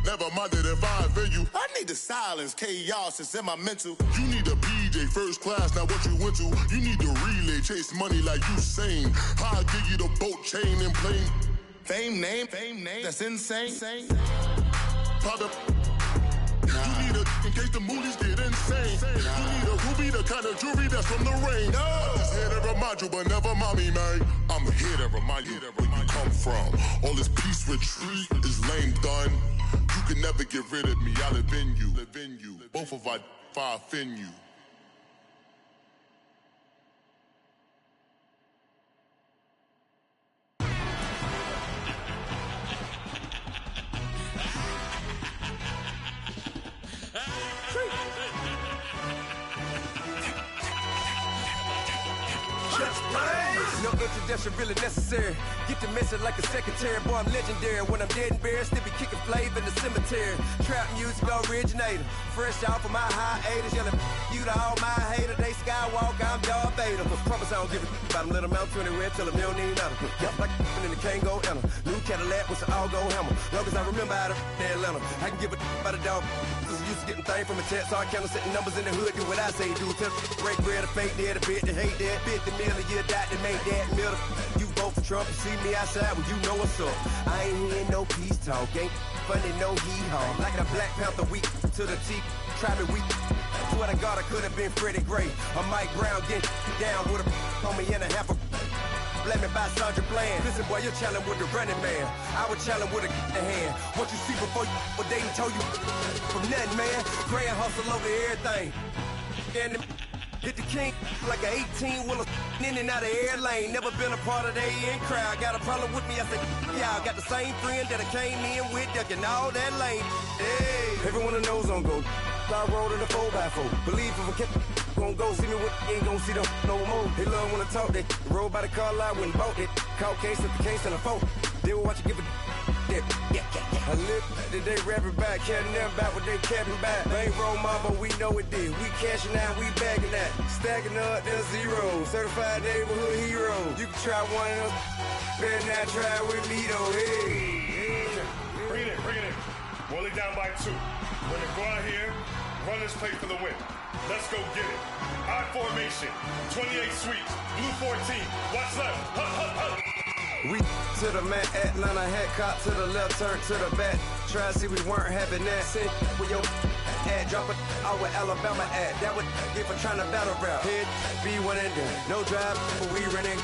never minded if I offend you. I need the silence, chaos is in my mental. You need a PJ, first class, not what you went to. You need the relay, chase money like you sane. I'll give you the boat, chain, and plane. Fame name, that's insane. Private. You need a in case the movies get insane. You need a ruby, the kind of jewelry that's from the rain. I'm just here to remind you, but never mind me, man. I'm here to remind you where you come from. All this peace retreat is lame done. You can never get rid of me. I live in you. Both of our fire offend you. no introduction really necessary. Get the message like a secretary, boy, I'm legendary. When I'm dead and buried, still be kicking flavor in the cemetery. Trap music originator, fresh off of my hiatus. Yelling, you to all my haters, they skywalk, I'm Darth Vader. Promise I don't give a about them, let them out to anywhere, tell them they don't need nothing. Yup, like and the can't go enter. New Cadillac with an all-go hammer. Long as I remember how to Atlanta, I can give a about a dog. Used to getting things from a text, so I count setting numbers in the hood, do what I say, do. Tell break bread, a fake dead, a bit to hate that, 50 million a year, die to make that middle. You vote for Trump, you see me outside, well, you know what's up. I ain't hearing no peace talk, ain't funny, no hee-haw. Like the Black Panther week to the teeth, try me weak. Swear to God, I could have been Freddie Gray or Mike Brown, getting down with a on me and a half a. Let me buy Sandra Bland. Listen, boy, you're challenging with the running man. I was challenging with a hand. What you see before you, what they done told you from nothing, man. Pray and hustle over everything. And hit the king like an 18-wheeler in and out of air lane. Never been a part of the in crowd. Got a problem with me, I said, y'all got the same friend that I came in with, ducking all that lane. Hey, everyone knows on go. I rolled in a 4x4. Believe if a kid gon' go see me with ain't gon' see them no more. They love when I talk, they roll by the car lot when bought it. Caught case at the case and a phone. They will watch you give a dip. I live that they rapping back, carrying them back what they capping back. Bankroll mama, we know it did. We cashing out, we bagging that. Stacking up, there's zero. Certified neighborhood hero. You can try one of them, better not try with me though. Hey. Bring it in. Roll it down by 2. We're gonna go out here, run this play for the win. Let's go get it. I formation, 28 sweeps, blue 14. What's left? Hup. We to the man, Atlanta head cop to the left, turn to the back. Try to see we weren't having that. Sit with your ad, drop it out with Alabama ad. That would get for trying to battle rap. Head, be one and done. No drive, but we running.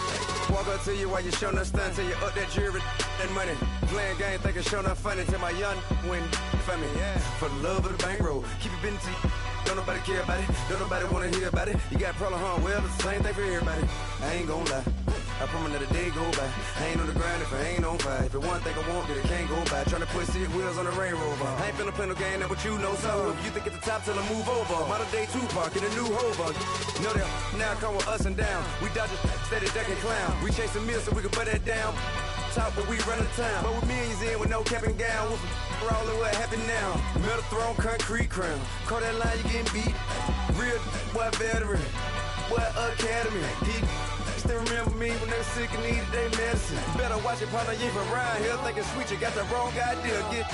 Walk up to you while you showing us stunts till you up that jury and money. Playing game, thinking showing up funny till my young win for me. Yeah. For the love of the bankroll, keep it busy. Don't nobody care about it. Don't nobody wanna hear about it. You got a problem, huh? Well, it's the same thing for everybody. I ain't gon' lie. I promise that a day go by. I ain't on the grind if I ain't on fire. If it one thing I want, then it can't go by. Tryna put 6 wheels on the Range Rover. I ain't finna play no game that what you know. So if you think at the top till I move over. Modern day Tupac in a new hover. Know that now come with us and down. We dodge it, steady ducking clown. We chase a meal so we can put that down. Top, but we run the town. But with millions in with no cap and gown. We're all in what happened now. Metal throne, concrete crown. Call that line, you getting beat. Real boy veteran. Boy academy. He still remember me when they were sick and needed their medicine. Better watch it, partner, you from around here thinking sweet, you got the wrong idea. Get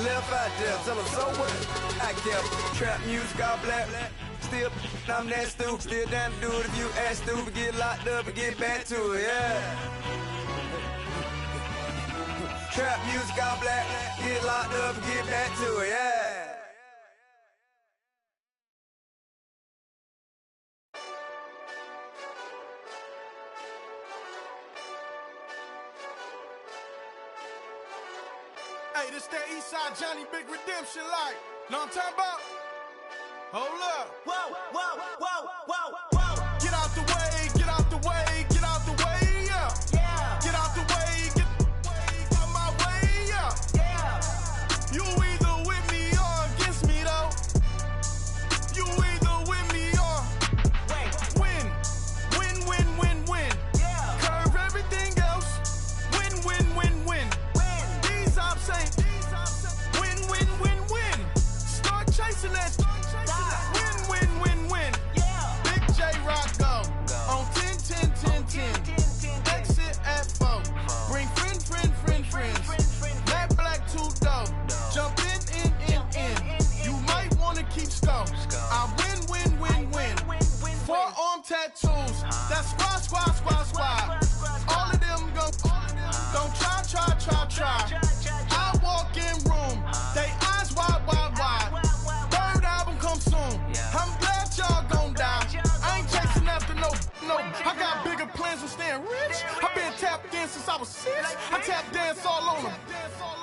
left out there, tell them so what I kept. Trap music, all black. Still, I'm that stupid. Still down to do it if you ask stupid. Get locked up and get back to it, yeah. Trap music, all black. Get locked up and get back to it, yeah. Hey, this that Eastside Johnny Big Redemption like. Know what I'm talking about? Hold up. Whoa. Get out the way, get out the way, get out the way, yeah. Get out the way, get out my way, yeah. You either with me or against me, though. You either with me or win. Yeah. Curve everything else. Win. These ops ain't win. Start chasing that. Win. Yeah. Big J Rock go on 10. Exit at 4. Bring friends. Matt Black 2 dope. Jump in. You might wanna keep scope. I win. Forearm tattoos. That's squad. All of them go. Don't try. I walk in room. They eyes wide. Third album come soon. I'm glad y'all gon' die. I ain't chasing after no. I got bigger plans than staying rich. I been tapped in since I was 6. I tap dance all on them.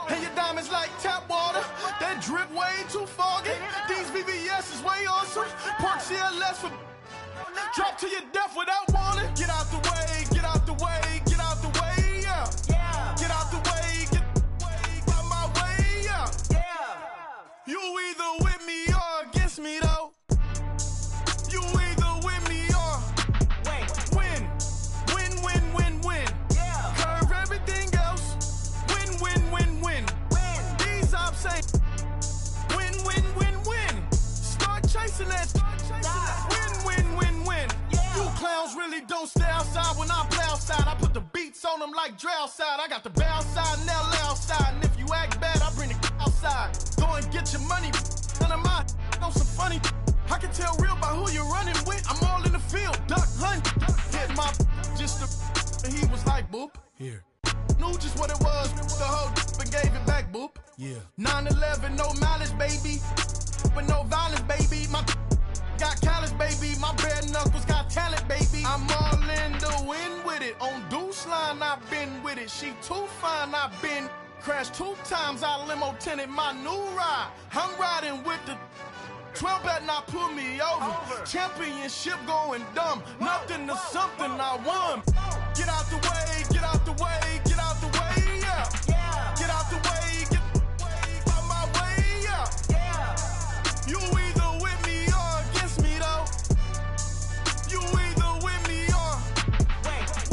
And your diamonds like tap water. That drip way too foggy. These VVS is way awesome. Pork CLS for drop to your death without warning. Get out the way, yeah. Get out the way, get out my way, yeah. You either with me or against me, though. You either with me or win. on them like Dre outside. I got the bow outside and LA outside. And if you act bad, I bring the outside. Go and get your money. None of my on some funny. I can tell real by who you're running with. I'm all in the field, duck hunt. Hit my just and he was like, boop. Here. Knew just what it was. The whole and gave it back, boop. Yeah. 9/11, no malice, baby. But no violence, baby. My got callous, baby. My bare knuckles got talent, baby. I'm all in the wind with it. On Deuce line, I've been with it. She too fine, I've been crashed 2 times. I limo tinted my new ride. I'm riding with the 12 better not pull me over. Championship going dumb. Nothing to something I won. Get out the way, get out the way, get out the way, yeah. Get out the way, get out my way, yeah. You either with me or against me, though. You either with me or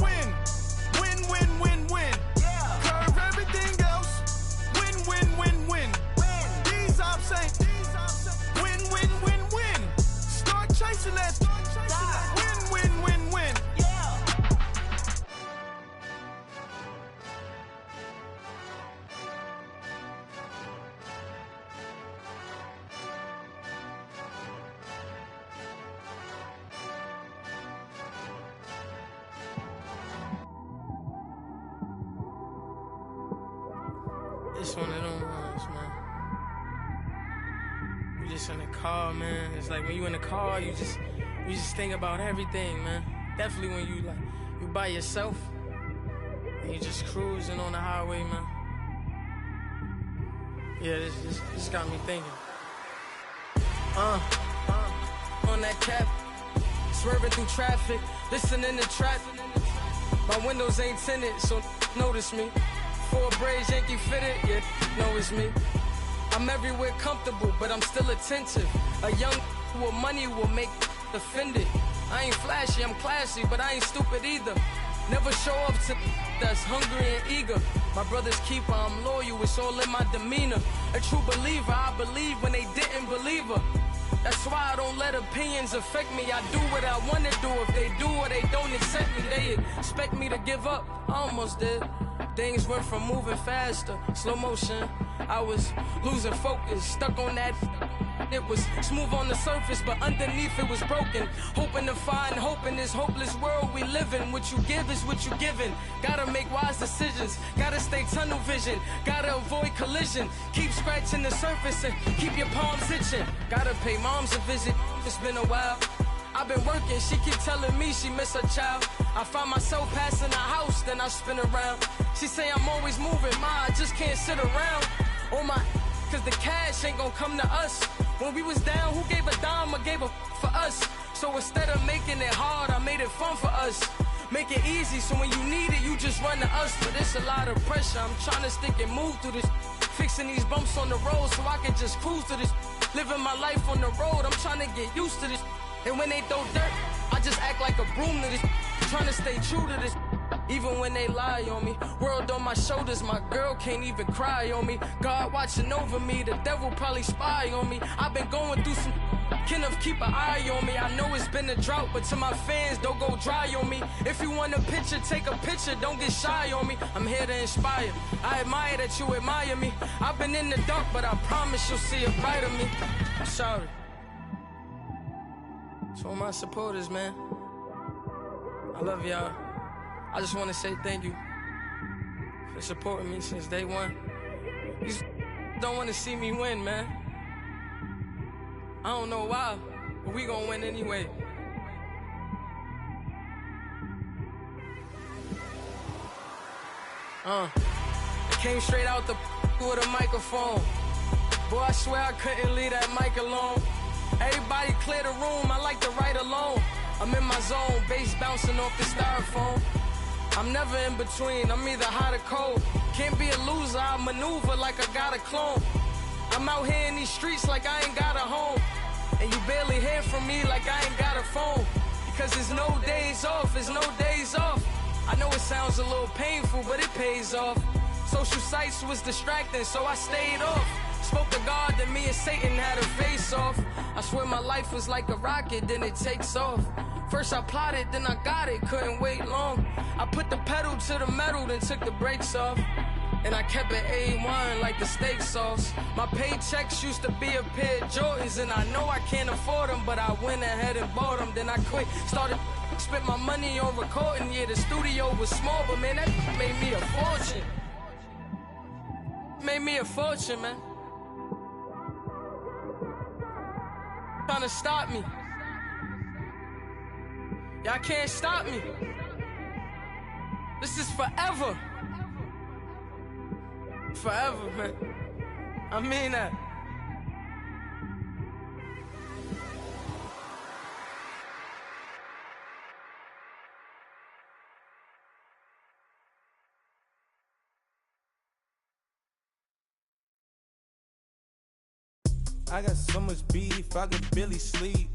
win. Win, win, win, win. Curve everything else. Win, win, win, win. These I'm saying. Win, win, win, win. Start chasing that. Win, win, win, win. It's one of them ones, man. You just in the car, man. It's like when you in the car, you just think about everything, man. Definitely when you by yourself and you just cruising on the highway, man. Yeah, this got me thinking. On that cap, swerving through traffic, listening to trap. My windows ain't tinted, so notice me. 4 braids, Yankee fitted, yeah, know it's me. I'm everywhere comfortable, but I'm still attentive. A young with money will make offended. I ain't flashy, I'm classy, but I ain't stupid either. Never show up to that's hungry and eager. My brother's keeper, I'm loyal, it's all in my demeanor. A true believer, I believe when they didn't believe her. That's why I don't let opinions affect me. I do what I want to do. If they do or they don't accept me, they expect me to give up. I almost did. Things went from moving faster, slow motion. I was losing focus, stuck on that. It was smooth on the surface, but underneath it was broken. Hoping to find hope in this hopeless world we live in. What you give is what you given. Gotta make wise decisions. Gotta stay tunnel vision. Gotta avoid collision. Keep scratching the surface and keep your palms itching. Gotta pay moms a visit. It's been a while. I've been working, she keep telling me she miss her child. I find myself passing the house, then I spin around. She say I'm always moving, I just can't sit around. Oh my, cause the cash ain't gonna come to us. When we was down, who gave a dime or gave a for us? So instead of making it hard, I made it fun for us. Make it easy, so when you need it, you just run to us. But it's a lot of pressure, I'm trying to stick and move through this. Fixing these bumps on the road so I can just cruise to this. Living my life on the road, I'm trying to get used to this. And when they throw dirt, I just act like a broom to this. Trying to stay true to this. Even when they lie on me. World on my shoulders, my girl can't even cry on me. God watching over me, the devil probably spy on me. I've been going through some Kenneth, keep an eye on me. I know it's been a drought, but to my fans, don't go dry on me. If you want a picture, take a picture, don't get shy on me. I'm here to inspire. I admire that you admire me. I've been in the dark, but I promise you'll see a bright of me. I'm sorry. To all my supporters, man. I love y'all. I just want to say thank you for supporting me since day one. You don't want to see me win, man. I don't know why, but we gonna win anyway. I came straight out the with a microphone. Boy, I swear I couldn't leave that mic alone. Everybody clear the room, I like to write alone. I'm in my zone, bass bouncing off the styrofoam. I'm never in between, I'm either hot or cold. Can't be a loser, I maneuver like I got a clone. I'm out here in these streets like I ain't got a home. And you barely hear from me like I ain't got a phone. Because there's no days off, there's no days off. I know it sounds a little painful, but it pays off. Social sites was distracting, so I stayed off. Spoke to God that me and Satan had a face off. I swear my life was like a rocket, then it takes off. First I plotted, then I got it, couldn't wait long. I put the pedal to the metal, then took the brakes off. And I kept it A1 like the steak sauce. My paychecks used to be a pair of Jordans, and I know I can't afford them, but I went ahead and bought them. Then I quit, started spent my money on recording. Yeah, the studio was small, but man, that made me a fortune. Made me a fortune, man. Trying to stop me. Y'all can't stop me. This is forever. Forever, man. I mean that. I got so much beef, I could barely sleep.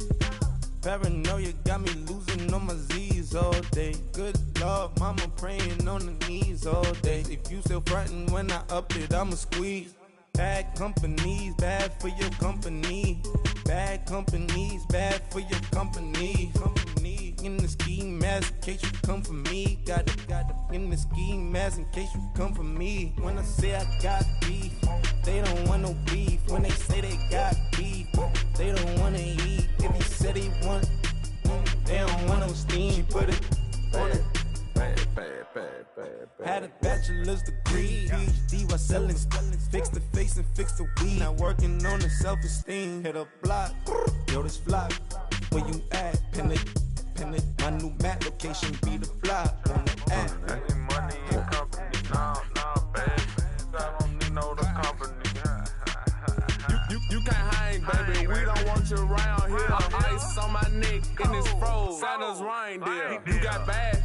Paranoia got me losing on my Z's all day. Good Lord, mama praying on the knees all day. If you still frontin' when I up it, I'ma squeeze. Bad companies, bad for your company. Bad companies, bad for your company. In the ski mask in case you come for me. Got it in the ski mask in case you come for me. When I say I got beef, they don't want no beef. When they say they got beef, they don't wanna eat. If he said he want, they don't want no steam. Put it on it. Had a bachelor's degree, PhD while selling. Fix the face and fix the weed. Now working on the self-esteem. Hit a block, yo this flock. Where you at? Pin it. My new map location be the block on the app. Any money in company, nah, baby. I don't need no the company. You can't hang, baby. We don't want you around here. Ice on my neck and it's froze. Santa's reindeer. You got bad.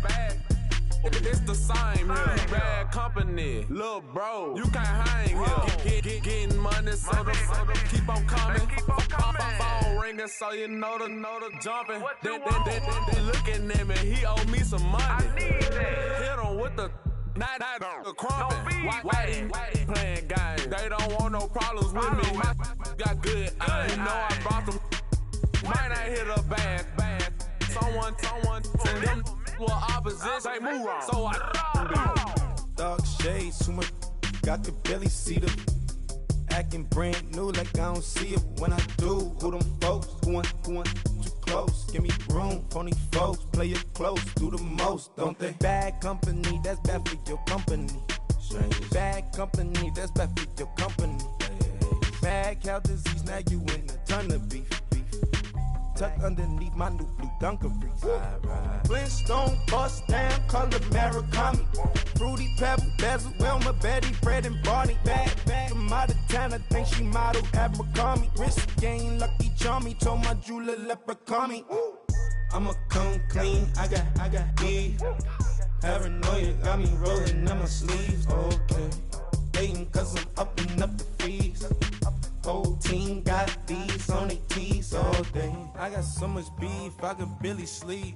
It's the same here. Bad company, little bro. You can't hang here. Getting money, so the keep on coming. Phone ringing, so you know the jumping. They looking at me. He owe me some money. Hit him with the night the crumping. Whitey playing games. They don't want no problems with me. My got good. I know I brought them. Might not hit a bad. Someone send them. Well, opposition, they move wrong. So I dark shades, too much. Got the belly see them. Acting brand new like I don't see it when I do. Who them folks? Who want too close? Give me room. Phony folks, play it close. Do the most, don't they? Bad company, that's bad for your company. Bad company, that's bad for your company. Bad cow disease, now you in a ton of beef. Tucked underneath my new blue Dunkaroos. Flintstone bust down, color Murakami. Fruity Pebble, Bezel, Wilma, Betty, Fred and Barney. Bad from out of town, I think she model Abercrombie. Wrist game, Lucky Charmy, told my jeweler leprechaun me. I'ma come clean, I got beef. Paranoia got me rolling in my sleeves. Okay, hating cause I'm upping up the fees. Whole team got these on their tees all day. I got so much beef, I could barely sleep.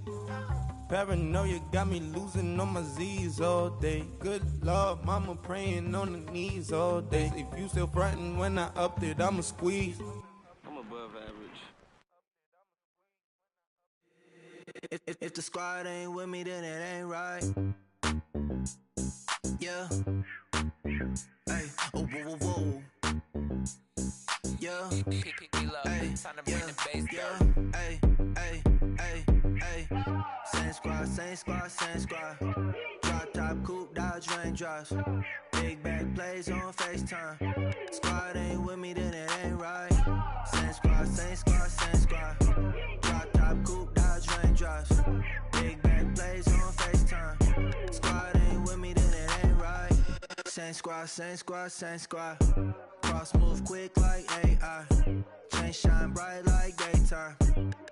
Paranoia got me losing on my Z's all day. Good Lord, mama praying on the knees all day. If you still frontin' when I upped it, I'ma squeeze. I'm above average. If the squad ain't with me, then it ain't right. Yeah. Hey, oh, whoa, whoa, whoa. Yeah, hey, yeah, hey. Same squad. Drop top, coupe, Dodge raindrops. Big back plays on FaceTime. Squad ain't with me, then it ain't right. Same squad. Drop top, coupe, Dodge raindrops. Big back plays on FaceTime. Squad ain't with me, then it ain't right. Same squad. Cross move quick like AI. Chain shine bright like daytime.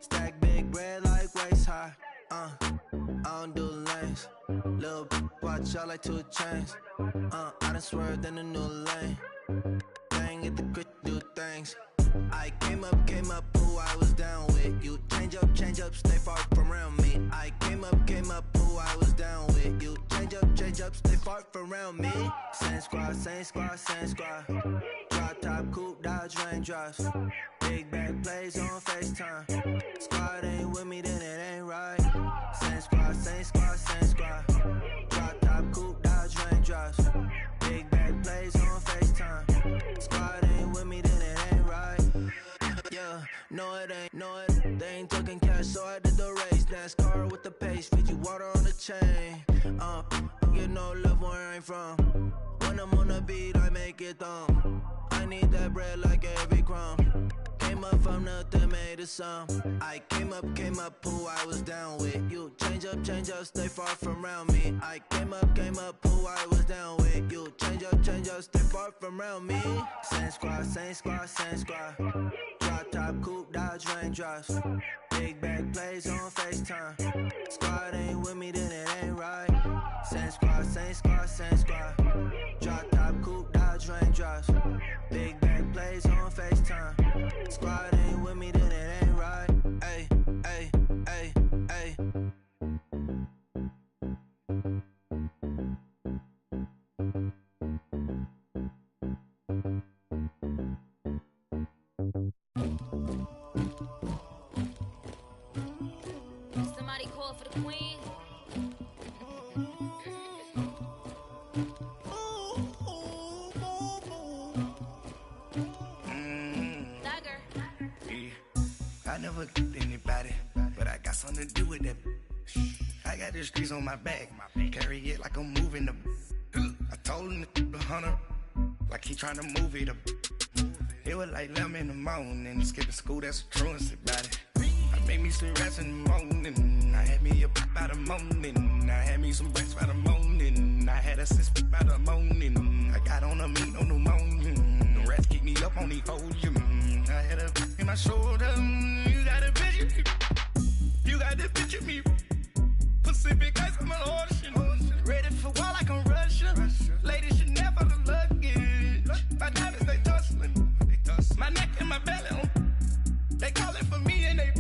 Stack big bread like waist high. I don't do lanes. Little watch out like 2 chains. I done swerved in a new lane. Bang at the crit, do things. I came up, who I was down with. You change up, stay far from around me. I came up, who I was down with. You change up, stay far from around me. Same squad, same squad, same squad. Drop top, coupe, Dodge raindrops. Big back plays on FaceTime. Squad ain't with me, then it ain't right. Same squad, same squad, same squad. Drop top, coupe, Dodge raindrops. Big back plays on FaceTime. Squad ain't with me, then it ain't right. Yeah, no it ain't, no it ain't. They ain't talking cash, so I did the race. NASCAR with the pace, feed you water on the chain. Get no love where I ain't from. When I'm on the beat, I make it thumb. I need that bread like every crumb. Came up from nothing, made a sum. I came up, who I was down with. You change up, stay far from around me. I came up, who I was down with. You change up, stay far from around me. Same squad, same squad, same squad. Drop top, coupe, Dodge raindrops. Big back plays on FaceTime. Squad ain't with me, then it ain't right. Same squad, same squad, same squad. Drop top, coupe, Dodge raindrops. Big back plays on FaceTime. Squad ain't with me, then it ain't right. Ay, ay, ay, ay. Somebody call for the queen. I never killed anybody, but I got something to do with that. I got the streets on my back, carry it like I'm moving the. I told him the hunter, like he trying to move it up. It was like 11 in the morning, skipping school, that's a truancy about it. I made me some rats in the morning, I had me a pop by the morning, I had me some breaks by the morning, I had a sis by the morning, I got on a meat on the morning, the rats keep me up on the podium, I had a in my shoulder, you got a picture, you got the picture me, Pacific ice on my ocean, ready for war like I'm Russia, ladies should never the luggage, my diamonds they tussling, my neck and my belly on, they calling for me and they,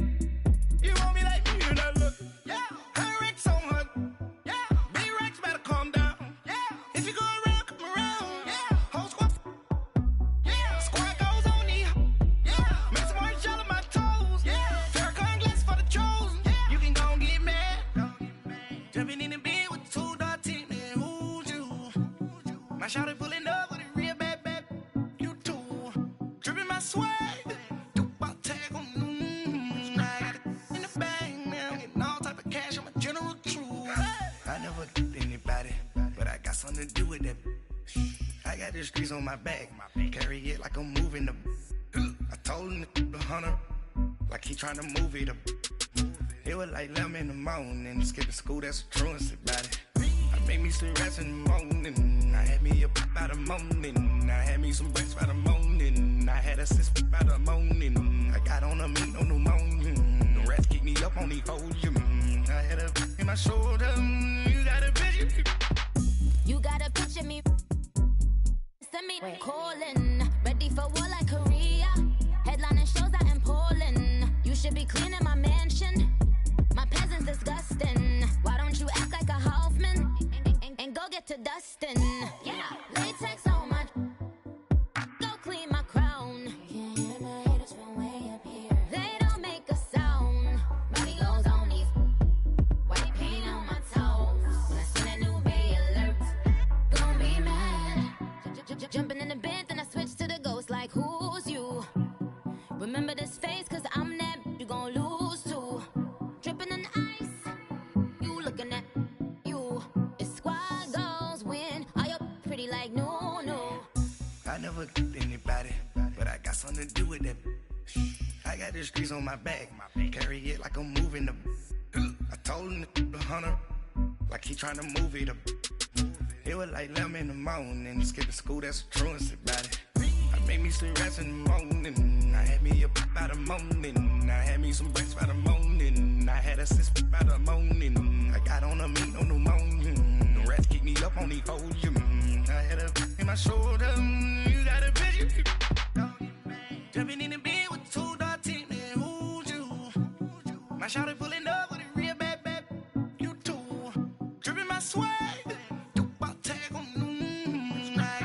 you want me like me and I look, yeah, her Rex on her, yeah, B-Rex better calm down, yeah, if you go around, come around, yeah, whole squad, yeah, squad goes on me, yeah, make some orange gel on my toes, yeah, Farrakhan glass for the chosen, yeah, you can go and get mad, jumping in the bed with 2 dark teeth, man, who's you, my shawty pulling up with a real bad, you too, dripping my swag, I never killed anybody, but I got something to do with that. I got the streets on my back, carry it like I'm moving the. I told him the hunter, like he trying to move it up. It was like 11 in the morning, skipping school, that's a truancy about it. I made me some rats in the morning, I had me a pop by the morning, I had me some breaks by the morning, I had a sis by the morning, I got on a meat on the morning, the rats keep me up on the podium, I had a in my shoulder, you got a picture. You got a picture me. Send me calling, ready for war like Korea. Headlining shows out in Poland. You should be cleaning my mansion. My peasants disgusting. Why don't you act like a Hoffman and go get to dustin'? Yeah, latex on my. Go clean my crown. You can hear my haters from way up here. They don't make a sound. Body goes on these. White paint on my toes. When I see that new Bay alert, gon' be mad. Jumping in the bed, then I switch to the ghost like who's you? Remember this face, cause I'm that you gon' lose too. Dripping in ice, you looking at you. It's squad goals win. Are you pretty like no, no? I never killed anybody, but I got something to do with that. I got the streets on my back, carry it like I'm moving the. I told him the hunter, like he trying to move it up. It was like 11 in the morning, skipping school, that's a truancy about it. I made me some rats in the morning, I had me a pop by the morning, I had me some breaks by the morning, I had a sis by the morning, I got on a meat on the morning, the rats keep me up on the podium, I had a in my shoulder, you got a picture. Jumping in the bed with 2 dark teeth, man, who's you? My shawty pulling up with a real bad, you too, dripping my swag, do about tag on, I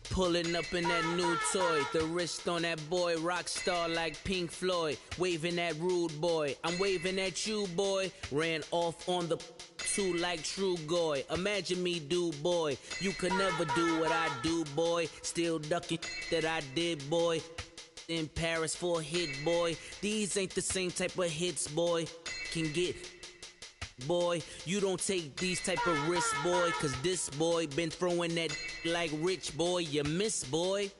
Pulling up in that new toy, the wrist on that boy, rock star like Pink Floyd, waving at rude boy, I'm waving at you boy, ran off on the two like True Goy, imagine me do boy, you could never do what I do boy, still ducking that I did boy, in Paris for a hit boy, these ain't the same type of hits boy, can get boy, you don't take these type of risks, boy, cause this boy been throwing that like rich boy, you miss, boy.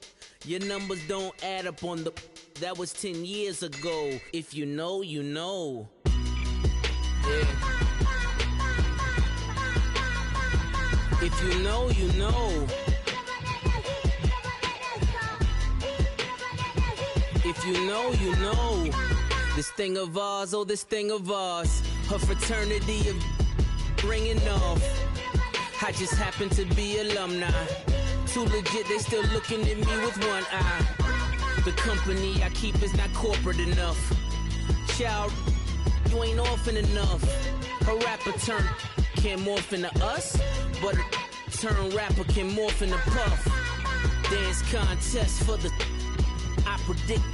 Your numbers don't add up on the, that was 10 years ago. If you know, you know. Yeah. If you know, you know. If you know, you know. This thing of ours, oh, this thing of ours. Her fraternity of ringing off. I just happen to be alumni. Too legit, they still looking at me with one eye. The company I keep is not corporate enough. Child, you ain't orphan enough. A rapper turn can't morph into us, but a turn rapper can morph into Puff. Dance contest for the, I predict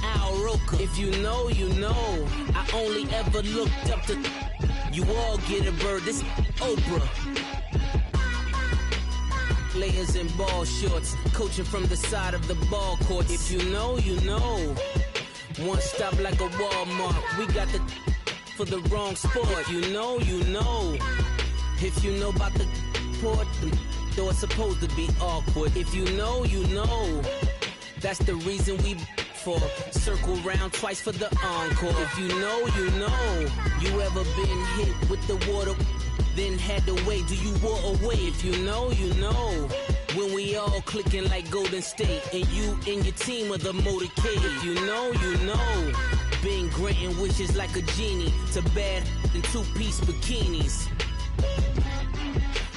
Al Roker. If you know, you know. I only ever looked up to, you all get a bird, this Oprah. Layers in ball shorts, coaching from the side of the ball court. If you know, you know. One stop like a Walmart, we got the for the wrong sport. If you know, you know. If you know about the port, though it's supposed to be awkward. If you know, you know. That's the reason we for circle round twice for the encore. If you know, you know. You ever been hit with the water, then had to wait? Do you walk away? If you know, you know. When we all clicking like Golden State, and you and your team are the motorcade. If you know, you know. Been granting wishes like a genie to bad in two-piece bikinis.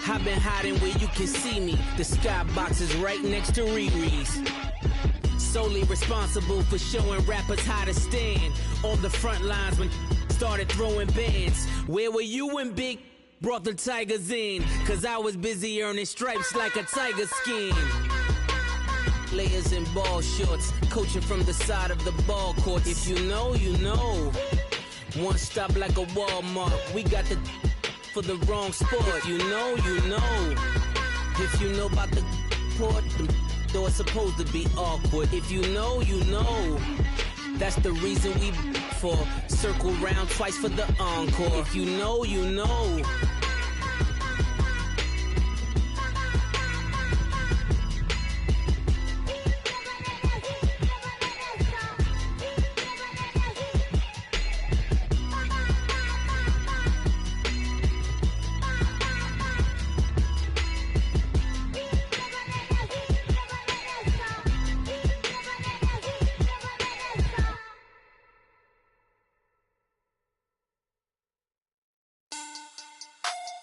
I've been hiding where you can see me. The skybox is right next to Riri's. Solely responsible for showing rappers how to stand on the front lines when started throwing bands. Where were you when Big brought the Tigers in? Cause I was busy earning stripes like a tiger skin. Layers in ball shorts, coaching from the side of the ball court. If you know, you know. One stop like a Walmart, we got the for the wrong sport. If you know, you know. If you know about the port, though it's supposed to be awkward. If you know, you know. That's the reason we for circle round twice for the encore. If you know, you know.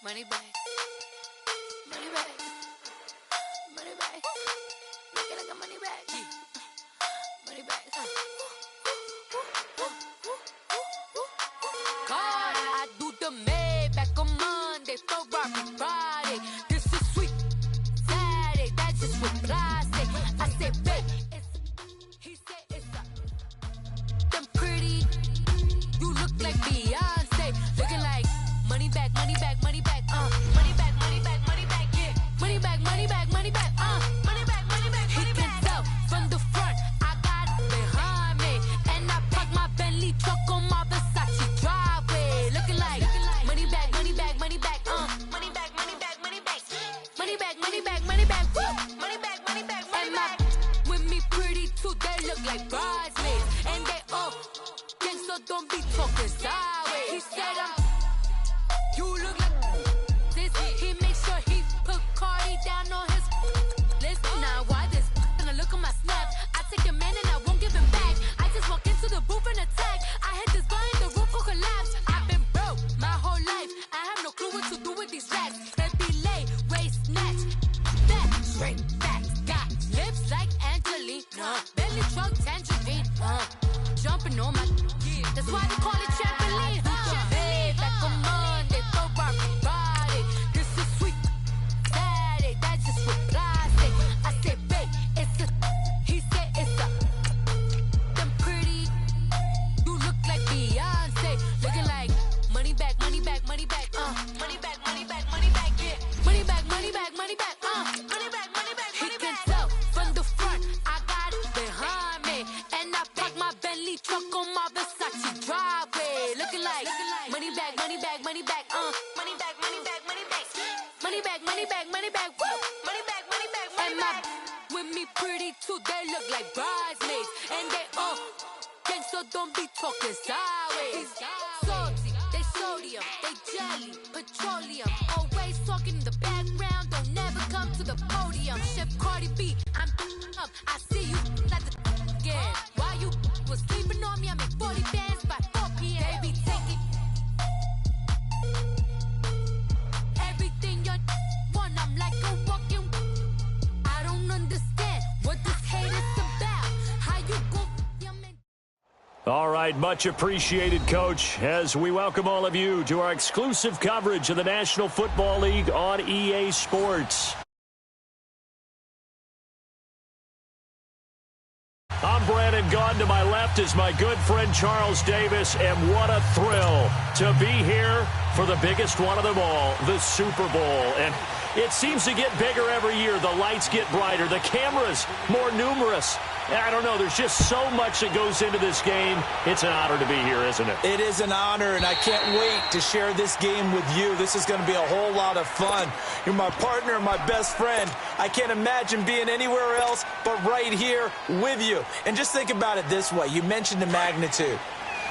Money back, money back, money back. Make it like a money back, money back. God, I do the Maybach on Monday, Ferrari Friday. This is sweet Saturday, that's just what I say. I say, babe, he said it's them pretty. You look like Beyonce, looking like money back, money back, money back. Money back, money back, money back, yeah. Money back, money back, money back, money back, money back, money back. He can tell from the front, I got it behind me. And I park my Bentley truck on my Versace driveway. Looking like money back, money back, money back, money back, money back, money back. Money back, money back, money back, woo. Money back, money back, money back. With me pretty too, they look like bridesmaids. And they all gang, so don't be talking sideways. He said you look like this. He makes sure he put Cardi down on his list. Now why this? And I look at my snap. I take a man and I won't give him back. I just walk into the booth and attack. I hit this guy in the roof will collapse. I've been broke my whole life. I have no clue what to do with these racks. Baby lay, waist snatch, back straight back. Got lips like Angelina, belly truck tangerine. Jumping on my, that's why they call it trampoline. Back on Monday, Ferrari Friday. This is sweet Saturday, that's just what I say. I say, don't be talking sideways. Salty, they sodium, they jelly, petroleum. Always talking in the background, don't never come to the podium. Chef Cardi B, I'm up. I see you at the again. While you was sleeping on me, I make 40 bands by 4 p.m. Baby, take it. Everything you want, I'm like a walking. I don't understand what this hate is about. How you go? All right, much appreciated, Coach, as we welcome all of you to our exclusive coverage of the National Football League on EA Sports. I'm Brandon Gaudin. To my left is my good friend Charles Davis, and what a thrill to be here for the biggest one of them all, the Super Bowl. And it seems to get bigger every year. The lights get brighter, the cameras more numerous. I don't know, there's just so much that goes into this game. It's an honor to be here, isn't it? It is an honor, and I can't wait to share this game with you. This is going to be a whole lot of fun. You're my partner, my best friend. I can't imagine being anywhere else but right here with you. And just think about it this way. You mentioned the magnitude.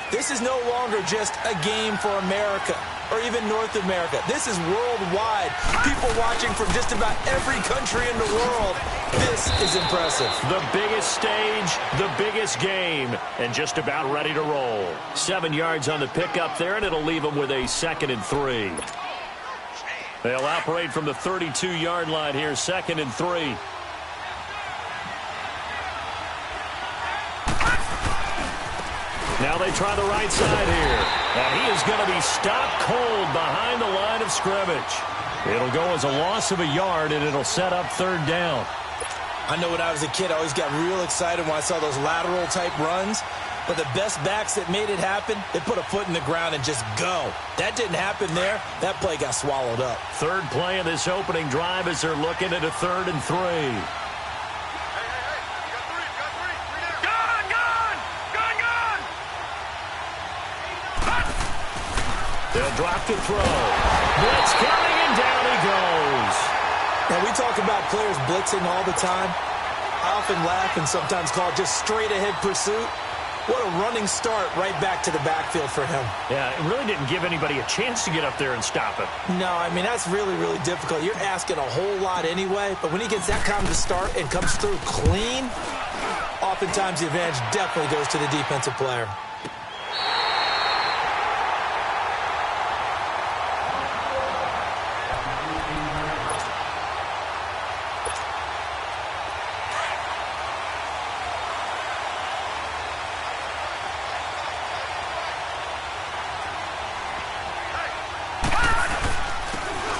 This is no longer just a game for America or even North America. This is worldwide. People watching from just about every country in the world. This is impressive. The biggest stage, the biggest game, and just about ready to roll. 7 yards on the pickup there, and it'll leave them with a 2nd and 3. They'll operate from the 32-yard line here, 2nd and 3. Now they try the right side here. And he is going to be stopped cold behind the line of scrimmage. It'll go as a loss of a yard, and it'll set up 3rd down. I know when I was a kid, I always got real excited when I saw those lateral-type runs. But the best backs that made it happen, they put a foot in the ground and just go. That didn't happen there. That play got swallowed up. 3rd play of this opening drive as they're looking at a 3rd and 3. They'll drop to throw. Blitz coming, and down he goes. Now, we talk about players blitzing all the time. I often laugh and sometimes call it just straight-ahead pursuit. What a running start right back to the backfield for him. Yeah, it really didn't give anybody a chance to get up there and stop it. No, I mean, that's really, really difficult. You're asking a whole lot anyway, but when he gets that kind of start and comes through clean, oftentimes the advantage definitely goes to the defensive player.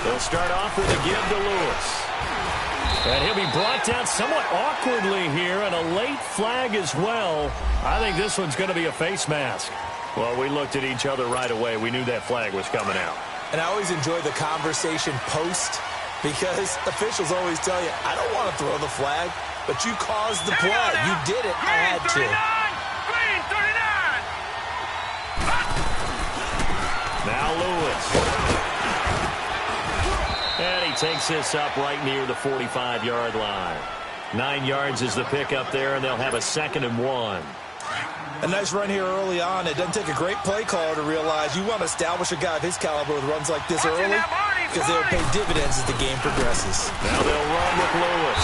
They'll start off with a give to Lewis. And he'll be brought down somewhat awkwardly here, and a late flag as well. I think this one's going to be a face mask. Well, we looked at each other right away. We knew that flag was coming out. And I always enjoy the conversation post, because officials always tell you, I don't want to throw the flag, but you caused the play. You did it. I had to. Now Lewis. And he takes this up right near the 45-yard line. 9 yards is the pickup there, and they'll have a 2nd and 1. A nice run here early on. It doesn't take a great play caller to realize you want to establish a guy of his caliber with runs like this early, because they'll pay dividends as the game progresses. Now they'll run with Lewis.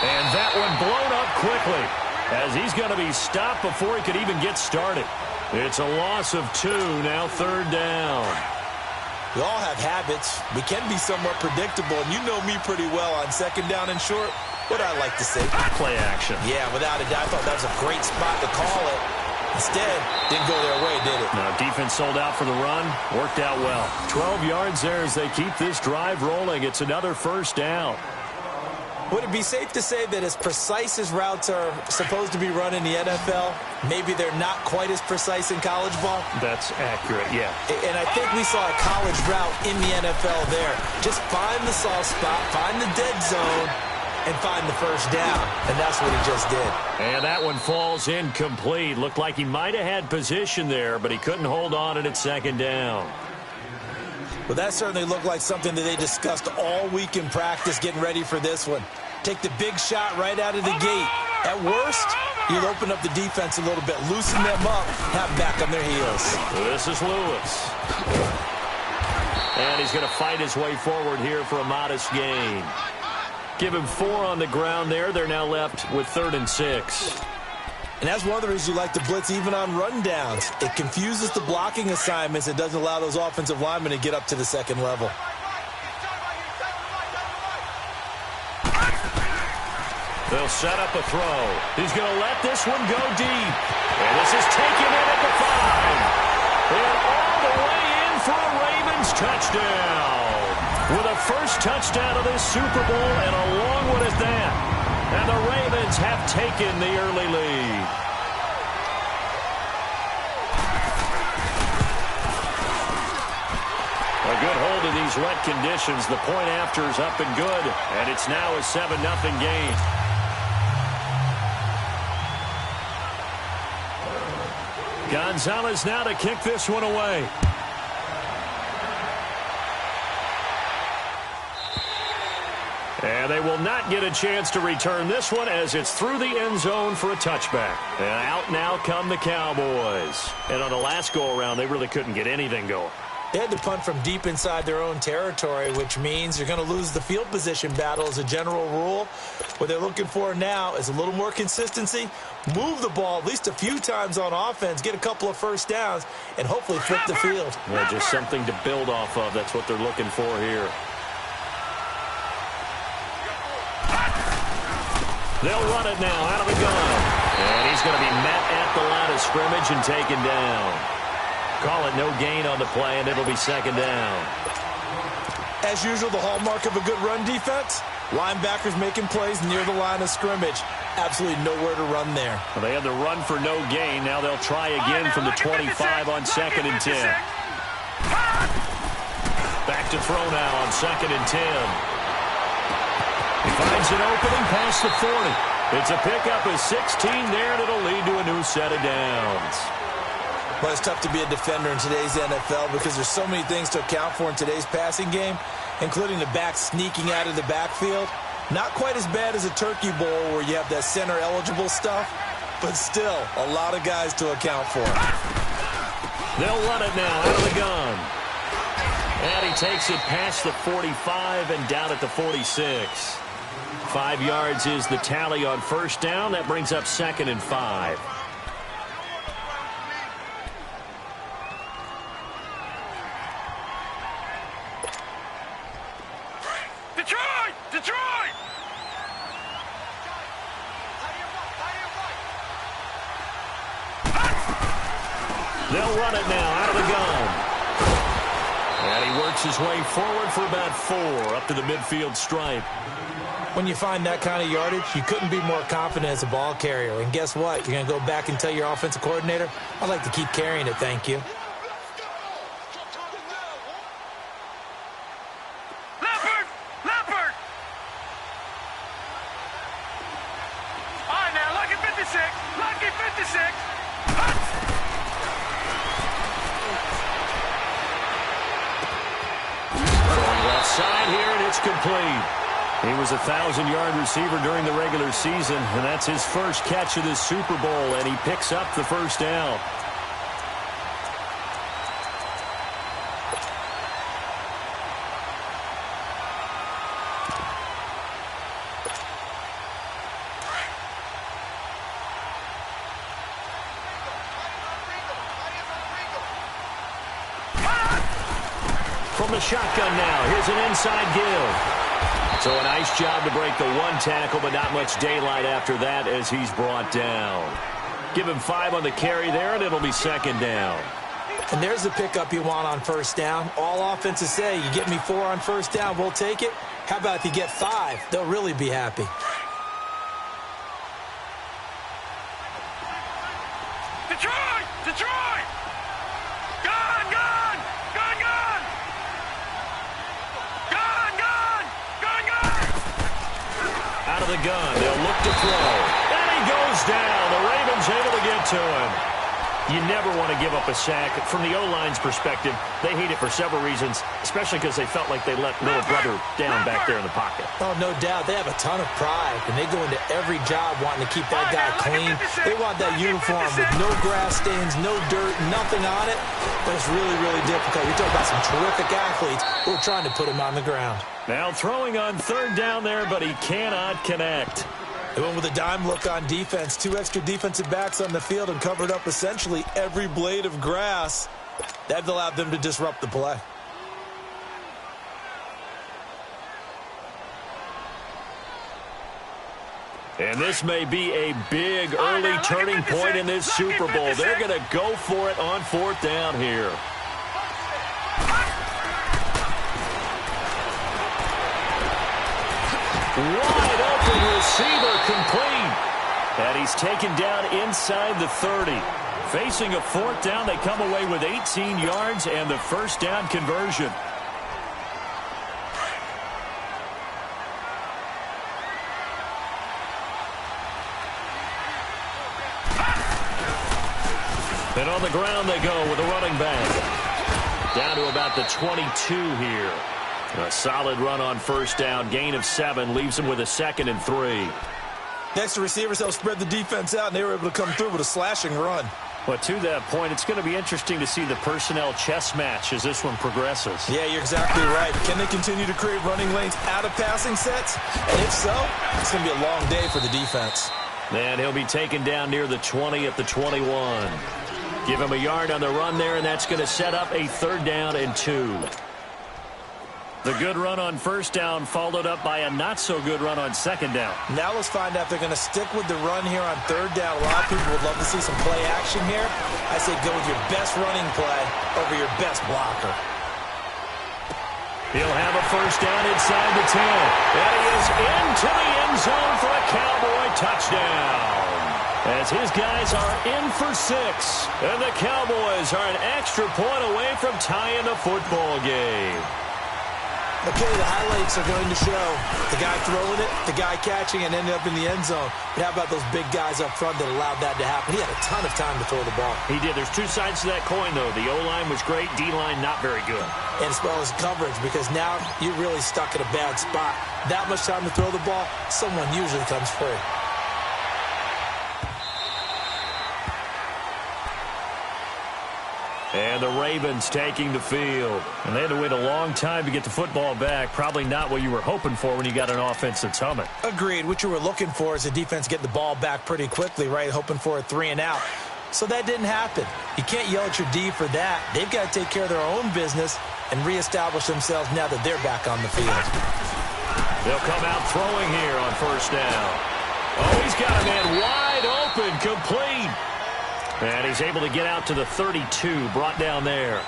And that one blown up quickly, as he's going to be stopped before he could even get started. It's a loss of 2, now 3rd down. We all have habits. We can be somewhat predictable, and you know me pretty well on 2nd down and short. What I like to say? Play action. Yeah, without a doubt. I thought that was a great spot to call it. Instead, didn't go their way, did it? No, defense sold out for the run. Worked out well. 12 yards there as they keep this drive rolling. It's another 1st down. Would it be safe to say that as precise as routes are supposed to be run in the NFL, maybe they're not quite as precise in college ball? That's accurate, yeah. And I think we saw a college route in the NFL there. Just find the soft spot, find the dead zone, and find the 1st down. And that's what he just did. And that one falls incomplete. Looked like he might have had position there, but he couldn't hold on it at 2nd down. Well, that certainly looked like something that they discussed all week in practice getting ready for this one. Take the big shot right out of the gate. At worst, You'll open up the defense a little bit, loosen them up, have them back on their heels. This is Lewis. And he's going to fight his way forward here for a modest gain. Give him 4 on the ground there. They're now left with 3rd and 6. And that's one of the reasons you like to blitz even on rundowns. It confuses the blocking assignments. It doesn't allow those offensive linemen to get up to the second level. They'll set up a throw. He's going to let this one go deep. And this is taken in at the 5. And all the way in for a Ravens touchdown. With a first touchdown of this Super Bowl and a long one at that. And the Ravens have taken the early lead. A good hold in these wet conditions. The point after is up and good. And it's now a 7-0 game. Gonzalez now to kick this one away. And they will not get a chance to return this one as it's through the end zone for a touchback. And out now come the Cowboys. And on the last go-around, they really couldn't get anything going. They had to punt from deep inside their own territory, which means you're going to lose the field position battle as a general rule. What they're looking for now is a little more consistency, move the ball at least a few times on offense, get a couple of first downs, and hopefully flip the field. Yeah, just something to build off of. That's what they're looking for here. They'll run it now out of the gun. And he's going to be met at the line of scrimmage and taken down. Call it no gain on the play, and it'll be 2nd down. As usual, the hallmark of a good run defense, linebackers making plays near the line of scrimmage. Absolutely nowhere to run there. Well, they had the run for no gain. Now they'll try again from the 25 on 2nd and 10. Back to throw now on 2nd and 10. He finds an opening past the 40. It's a pickup of 16 there, and it'll lead to a new set of downs. Well, it's tough to be a defender in today's NFL because there's so many things to account for in today's passing game, including the back sneaking out of the backfield. Not quite as bad as a turkey bowl where you have that center-eligible stuff, but still a lot of guys to account for. They'll run it now out of the gun. And he takes it past the 45 and down at the 46. 5 yards is the tally on first down. That brings up 2nd and 5. Detroit! They'll run it now out of the gun. And he works his way forward for about 4 up to the midfield stripe. When you find that kind of yardage, you couldn't be more confident as a ball carrier. And guess what? You're going to go back and tell your offensive coordinator, I'd like to keep carrying it, thank you. Leopard! All right, now, lucky 56. Going left side here, and it's complete. He was a 1,000-yard receiver during the regular season, and that's his first catch of this Super Bowl, and he picks up the first down. From the shotgun now, here's an inside give. So a nice job to break the 1 tackle, but not much daylight after that as he's brought down. Give him 5 on the carry there, and it'll be 2nd down. And there's the pickup you want on first down. All offenses say, you get me 4 on first down, we'll take it. How about if you get 5? They'll really be happy. Detroit! Gone! Out of the gun, they'll look to throw. And he goes down. The Ravens able to get to him. You never want to give up a sack. From the O-line's perspective, they hate it for several reasons, especially because they felt like they let little brother down back there in the pocket. Oh, no doubt. They have a ton of pride, and they go into every job wanting to keep that guy clean. They want that uniform with no grass stains, no dirt, nothing on it. But it's really, really difficult. You're talking about some terrific athletes who are trying to put him on the ground. Now throwing on third down there, but he cannot connect. They went with a dime look on defense. 2 extra defensive backs on the field and covered up essentially every blade of grass. That allowed them to disrupt the play. And this may be a big early turning point in this Super Bowl. They're going to go for it on fourth down here. Wide open receiver complete. And he's taken down inside the 30. Facing a fourth down, they come away with 18 yards and the first down conversion. And on the ground they go with a running back. Down to about the 22 here. A solid run on first down. Gain of 7 leaves him with a 2nd and 3. Next to receivers, they'll spread the defense out, and they were able to come through with a slashing run. But to that point, it's going to be interesting to see the personnel chess match as this one progresses. Yeah, you're exactly right. Can they continue to create running lanes out of passing sets? And if so, it's going to be a long day for the defense. And he'll be taken down near the 20 at the 21. Give him a yard on the run there, and that's going to set up a 3rd down and 2. The good run on first down followed up by a not-so-good run on 2nd down. Now let's find out if they're going to stick with the run here on 3rd down. A lot of people would love to see some play action here. I say go with your best running play over your best blocker. He'll have a first down inside the 10. And he is into the end zone for a Cowboy touchdown. As his guys are in for 6. And the Cowboys are an extra point away from tying the football game. Okay, the highlights are going to show the guy throwing it, the guy catching, and ended up in the end zone. But how about those big guys up front that allowed that to happen? He had a ton of time to throw the ball. He did. There's 2 sides to that coin, though. The O-line was great. D-line not very good. And as well as coverage, because now you're really stuck in a bad spot. That much time to throw the ball, someone usually comes free. And the Ravens taking the field. And they had to wait a long time to get the football back. Probably not what you were hoping for when you got an offense that's humming. Agreed. What you were looking for is the defense getting the ball back pretty quickly, right? Hoping for a 3 and out. So that didn't happen. You can't yell at your D for that. They've got to take care of their own business and reestablish themselves now that they're back on the field. They'll come out throwing here on first down. Oh, he's got a man wide open, complete. And he's able to get out to the 32, brought down there.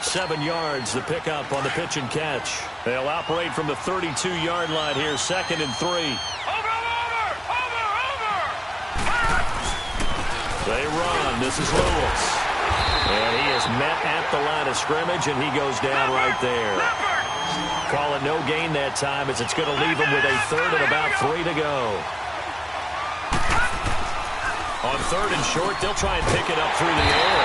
7 yards, the pickup on the pitch and catch. They'll operate from the 32-yard line here, 2nd and 3. They run. This is Lewis. And he is met at the line of scrimmage, and he goes down right there. Call it no gain that time, as it's going to leave him with a 3rd and about 3 to go. On 3rd and short, they'll try and pick it up through the air.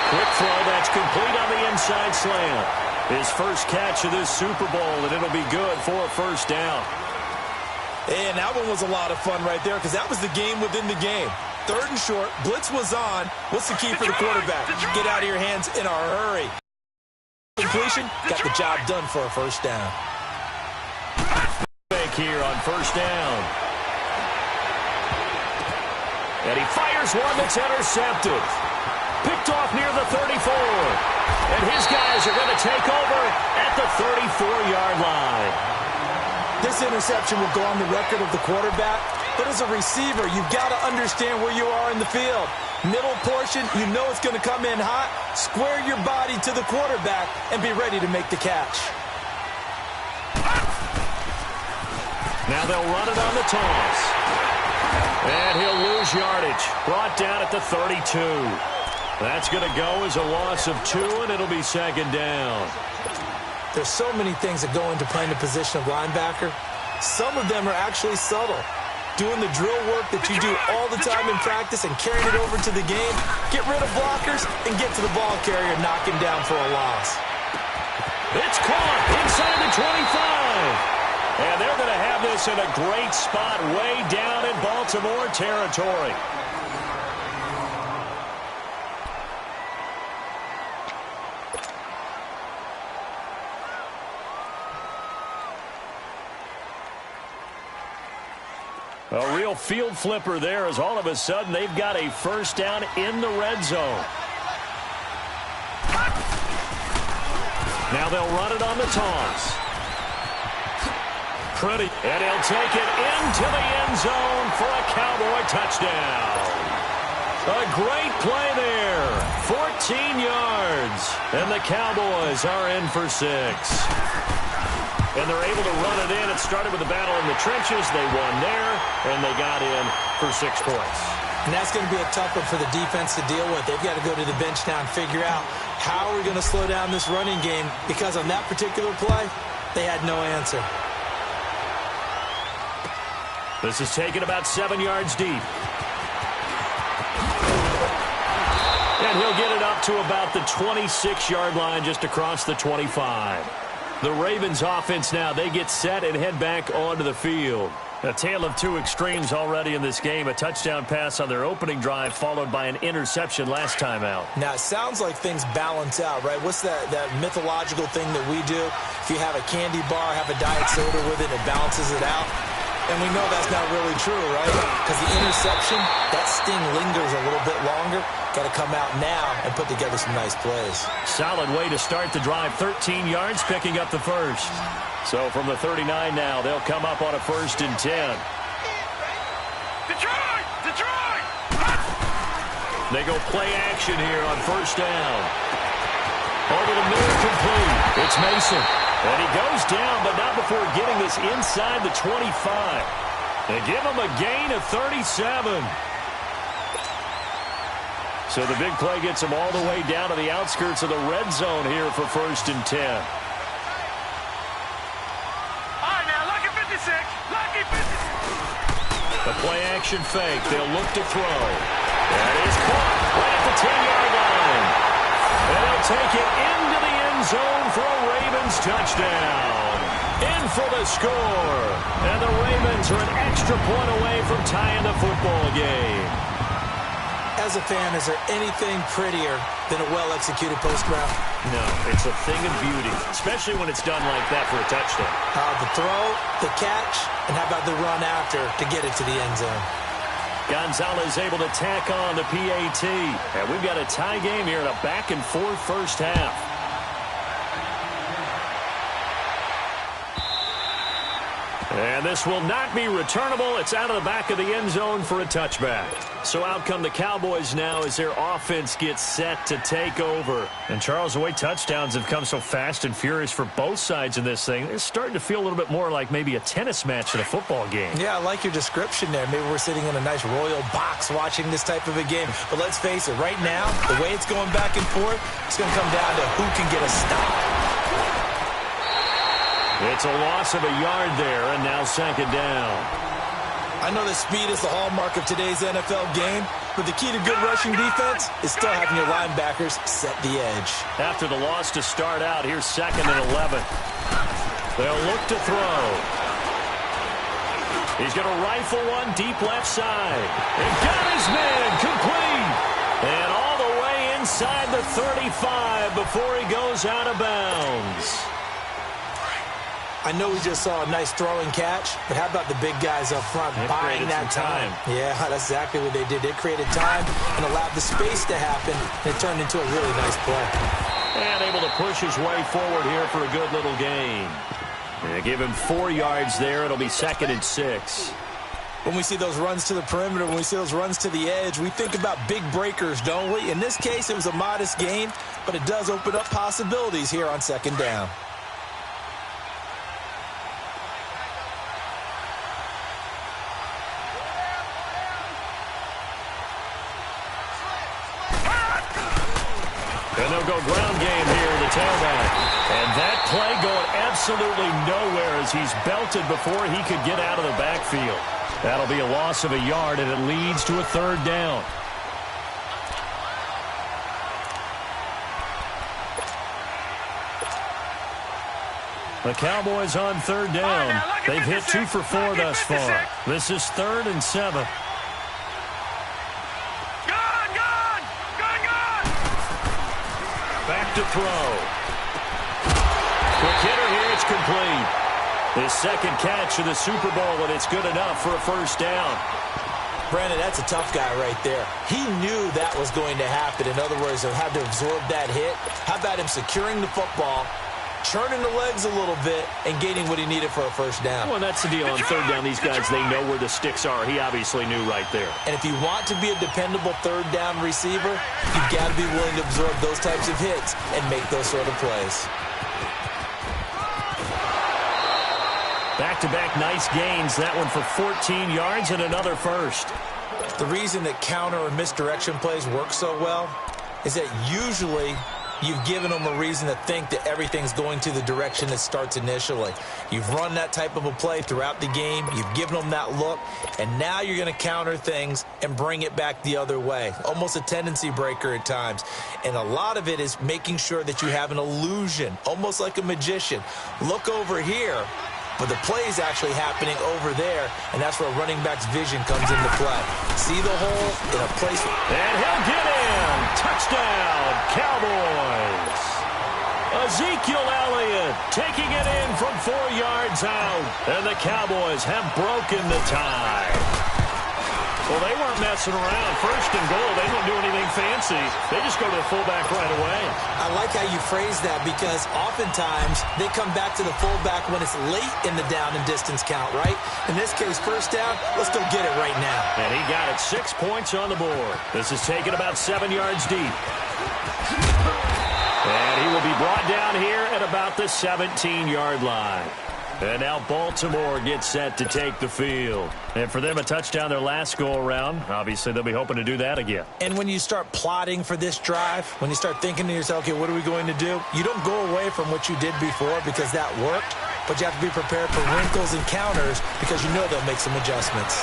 Quick throw, that's complete on the inside slant. His first catch of this Super Bowl, and it'll be good for a first down. And that one was a lot of fun right there, because that was the game within the game. 3rd and short, blitz was on. What's the key for the quarterback? Get out of your hands in a hurry. Completion, got the job done for a first down. Fake here on first down. And he fires one that's intercepted. Picked off near the 34. And his guys are going to take over at the 34-yard line. This interception will go on the record of the quarterback. But as a receiver, you've got to understand where you are in the field. Middle portion, you know it's going to come in hot. Square your body to the quarterback and be ready to make the catch. Now they'll run it on the toss. And he'll lose yardage. Brought down at the 32. That's going to go as a loss of 2, and it'll be 2nd down. There's so many things that go into playing the position of linebacker. Some of them are actually subtle. doing the drill work that you do all the time in practice and carrying it over to the game. Get rid of blockers and get to the ball carrier and knock him down for a loss. It's caught inside the 25. And they're going to have this in a great spot way down in Baltimore territory. A real field flipper there as all of a sudden they've got a first down in the red zone. Now they'll run it on the toss. Pretty. And he'll take it into the end zone for a Cowboy touchdown. A great play there. 14 yards. And the Cowboys are in for 6. And they're able to run it in. It started with a battle in the trenches. They won there, and they got in for 6 points. And that's going to be a tough one for the defense to deal with. They've got to go to the bench now and figure out how we're going to slow down this running game, because on that particular play, they had no answer. This is taken about 7 yards deep. And he'll get it up to about the 26-yard line, just across the 25. The Ravens offense now, they get set and head back onto the field. A tale of two extremes already in this game. A touchdown pass on their opening drive, followed by an interception last time out. Now, it sounds like things balance out, right? What's that mythological thing that we do? If you have a candy bar, have a diet soda with it, it balances it out. And we know that's not really true, right? Because the interception, that sting lingers a little bit longer. Got to come out now and put together some nice plays. Solid way to start the drive. 13 yards, picking up the first. So from the 39 now, they'll come up on a 1st and 10. Detroit! Detroit! They go play action here on 1st down. Over the middle, complete. It's Mason. And he goes down, but not before getting this inside the 25. They give him a gain of 37. So the big play gets him all the way down to the outskirts of the red zone here for 1st and 10. All right, now, lucky 56. Lucky 56. The play action fake. They'll look to throw. That is caught right at the 10-yard line. And they'll take it into the end zone for a Ravens touchdown. In for the score. And the Ravens are an extra point away from tying the football game. As a fan, is there anything prettier than a well-executed post route? No, it's a thing of beauty, especially when it's done like that for a touchdown. The throw, the catch, and how about the run after to get it to the end zone? Gonzalez able to tack on the PAT. And we've got a tie game here in a back-and-forth first half. And this will not be returnable. It's out of the back of the end zone for a touchback. So out come the Cowboys now as their offense gets set to take over. And Charles, the way touchdowns have come so fast and furious for both sides in this thing, it's starting to feel a little bit more like maybe a tennis match than a football game. Yeah, I like your description there. Maybe we're sitting in a nice royal box watching this type of a game. But let's face it, right now, the way it's going back and forth, it's going to come down to who can get a stop. It's a loss of a yard there, and now 2nd down. I know that speed is the hallmark of today's NFL game, but the key to good rushing defense is still having your linebackers set the edge. After the loss to start out, here's 2nd and 11. They'll look to throw. He's going to rifle one deep left side. And got his man complete. And all the way inside the 35 before he goes out of bounds. I know we just saw a nice throwing catch, but how about the big guys up front buying that time? Yeah, that's exactly what they did. They created time and allowed the space to happen, and it turned into a really nice play. And able to push his way forward here for a good little gain. And give him 4 yards there. It'll be 2nd and 6. When we see those runs to the perimeter, when we see those runs to the edge, we think about big breakers, don't we? In this case, it was a modest gain, but it does open up possibilities here on 2nd down. And they'll go ground game here in the tailback. And that play going absolutely nowhere as he's belted before he could get out of the backfield. That'll be a loss of a yard, and it leads to a third down. The Cowboys on third down. They've hit 2 for 4 thus far. This is 3rd and 7. Back to throw. Quick hitter here. It's complete. His second catch of the Super Bowl, and it's good enough for a first down. Brandon, that's a tough guy right there. He knew that was going to happen. In other words, he'll have to absorb that hit. How about him securing the football, churning the legs a little bit, and gaining what he needed for a first down? Well, that's the deal. On third down, these guys, they know where the sticks are. He obviously knew right there. And if you want to be a dependable third down receiver, you've got to be willing to absorb those types of hits and make those sort of plays. Back-to-back nice gains. That one for 14 yards and another first. The reason that counter or misdirection plays work so well is that usually you've given them a reason to think that everything's going to the direction it starts initially. You've run that type of a play throughout the game. You've given them that look. And now you're going to counter things and bring it back the other way. Almost a tendency breaker at times. And a lot of it is making sure that you have an illusion, almost like a magician. Look over here. But the play is actually happening over there, and that's where running back's vision comes into play. See the hole in a place. And he'll get in. Touchdown, Cowboys. Ezekiel Elliott taking it in from 4 yards out. And the Cowboys have broken the tie. Well, they weren't messing around. First and goal, they don't do anything fancy. They just go to the fullback right away. I like how you phrase that because oftentimes they come back to the fullback when it's late in the down and distance count, right? In this case, first down, let's go get it right now. And he got it. 6 points on the board. This is taken about 7 yards deep. And he will be brought down here at about the 17-yard line. And now Baltimore gets set to take the field. And for them, a touchdown their last go-around. Obviously, they'll be hoping to do that again. And when you start plotting for this drive, when you start thinking to yourself, okay, what are we going to do? You don't go away from what you did before because that worked, but you have to be prepared for wrinkles and counters because you know they'll make some adjustments.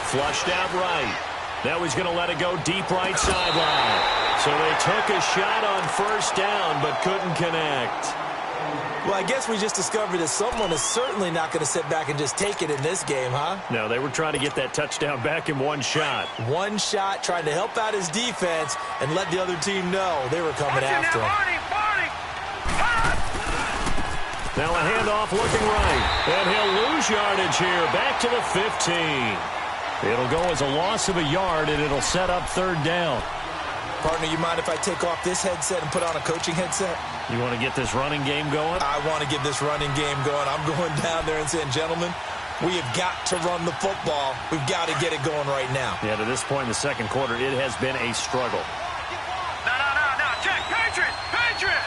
Flushed out right. Now he's going to let it go deep right sideline. So they took a shot on first down but couldn't connect. Well, I guess we just discovered that someone is certainly not going to sit back and just take it in this game, huh? No, they were trying to get that touchdown back in one shot. One shot, trying to help out his defense and let the other team know they were coming after him. Now a handoff looking right. And he'll lose yardage here. Back to the 15. It'll go as a loss of a yard, and it'll set up third down. Partner, you mind if I take off this headset and put on a coaching headset? You want to get this running game going? I want to get this running game going. I'm going down there and saying, gentlemen, we have got to run the football. We've got to get it going right now. Yeah, to this point in the second quarter, it has been a struggle. No. Check. Patriot.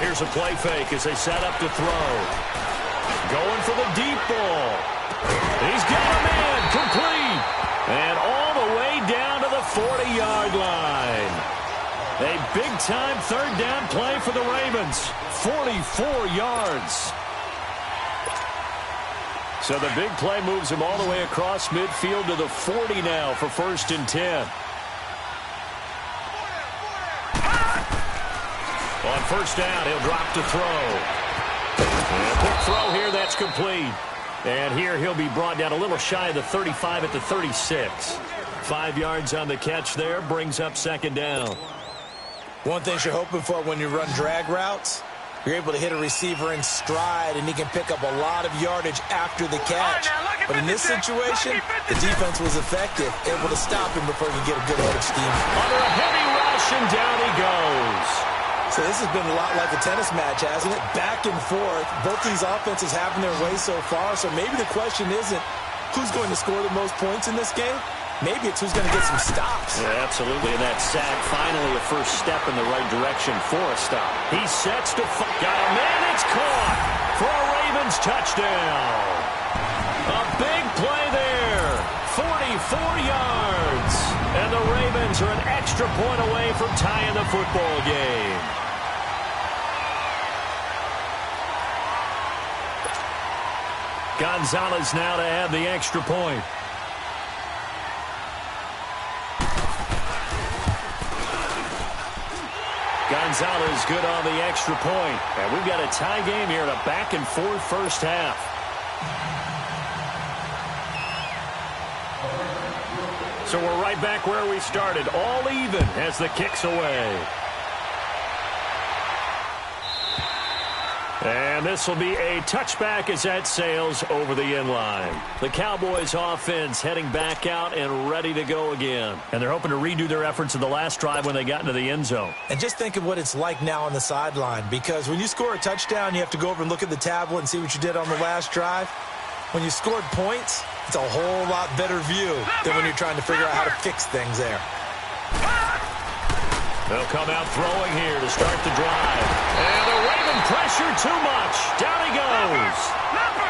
Here's a play fake as they set up to throw. Going for the deep ball. He's got a man. Complete. And all the way down to the 40-yard line. A big-time third down play for the Ravens. 44 yards. So the big play moves him all the way across midfield to the 40 now for 1st and 10. On first down, he'll drop to throw. And a quick throw here, that's complete. And here he'll be brought down a little shy of the 35 at the 36. 5 yards on the catch there, brings up second down. One thing you're hoping for when you run drag routes, you're able to hit a receiver in stride, and he can pick up a lot of yardage after the catch. But in this situation, the defense was effective, able to stop him before he could get a good head of steam. Under a heavy rush, and down he goes. So this has been a lot like a tennis match, hasn't it? Back and forth. Both these offenses having their way so far. So maybe the question isn't who's going to score the most points in this game. Maybe it's who's going to get some stops. Yeah, absolutely. And that sack, finally a first step in the right direction for a stop. He sets to got a man. It's caught for a Ravens touchdown. A big play there. 44 yards. And the Ravens are an extra point away from tying the football game. Gonzalez now to add the extra point. Gonzalez good on the extra point. And we've got a tie game here in a back-and-forth first half. So we're right back where we started, all even as the kick's away. And this will be a touchback as that sails over the end line. The Cowboys offense heading back out and ready to go again. And they're hoping to redo their efforts in the last drive when they got into the end zone. And just think of what it's like now on the sideline, because when you score a touchdown, you have to go over and look at the tablet and see what you did on the last drive. When you scored points, it's a whole lot better view than when you're trying to figure out how to fix things there. They'll come out throwing here to start the drive. And the Raven pressure too much. Down he goes.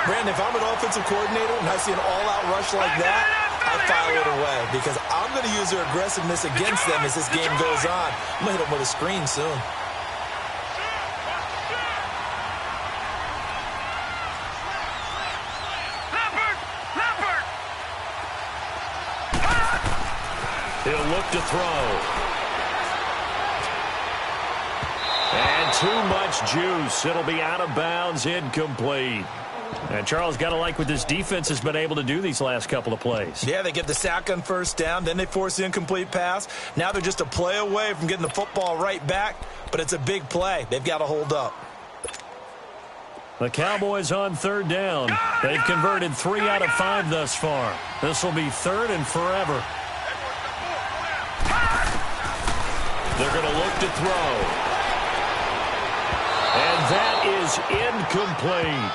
Brandon, if I'm an offensive coordinator and I see an all-out rush like that, I file it away because I'm going to use their aggressiveness against them as this game goes on. I'm going to hit them with a screen soon. He'll look to throw. And too much juice. It'll be out of bounds, incomplete. And Charles, got to like what this defense has been able to do these last couple of plays. Yeah, they get the sack on first down, then they force the incomplete pass. Now they're just a play away from getting the football right back, but it's a big play. They've got to hold up. The Cowboys on third down. They've converted 3 out of 5 thus far. This will be third and forever. They're going to look to throw. And that is incomplete.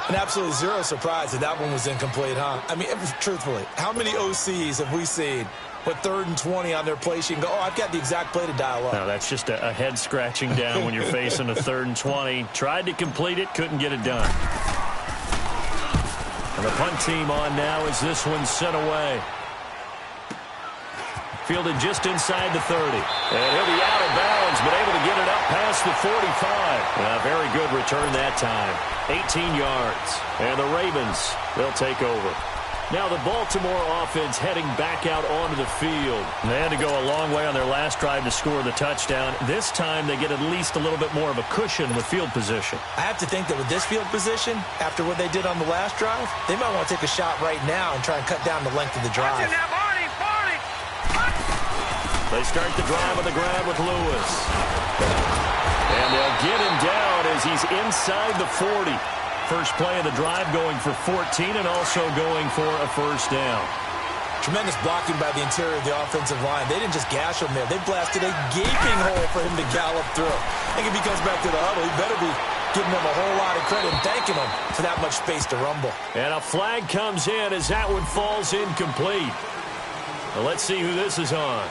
And absolutely zero surprise that that one was incomplete, huh? I mean, truthfully, how many OCs have we seen with 3rd and 20 on their play sheet and go, oh, I've got the exact play to dial up? No, that's just a head scratching down when you're facing a 3rd and 20. Tried to complete it, couldn't get it done. And the punt team on now as this one's sent away. Fielded just inside the 30. And he'll be out of bounds, but able to get it up past the 45. A very good return that time. 18 yards. And the Ravens, they'll take over. Now the Baltimore offense heading back out onto the field. They had to go a long way on their last drive to score the touchdown. This time they get at least a little bit more of a cushion with field position. I have to think that with this field position, after what they did on the last drive, they might want to take a shot right now and try and cut down the length of the drive. They start the drive on the ground with Lewis. And they'll get him down as he's inside the 40. First play of the drive going for 14 and also going for a first down. Tremendous blocking by the interior of the offensive line. They didn't just gash him there. They blasted a gaping hole for him to gallop through. I think if he comes back to the huddle, he better be giving them a whole lot of credit and thanking them for that much space to rumble. And a flag comes in as that one falls incomplete. Well, let's see who this is on.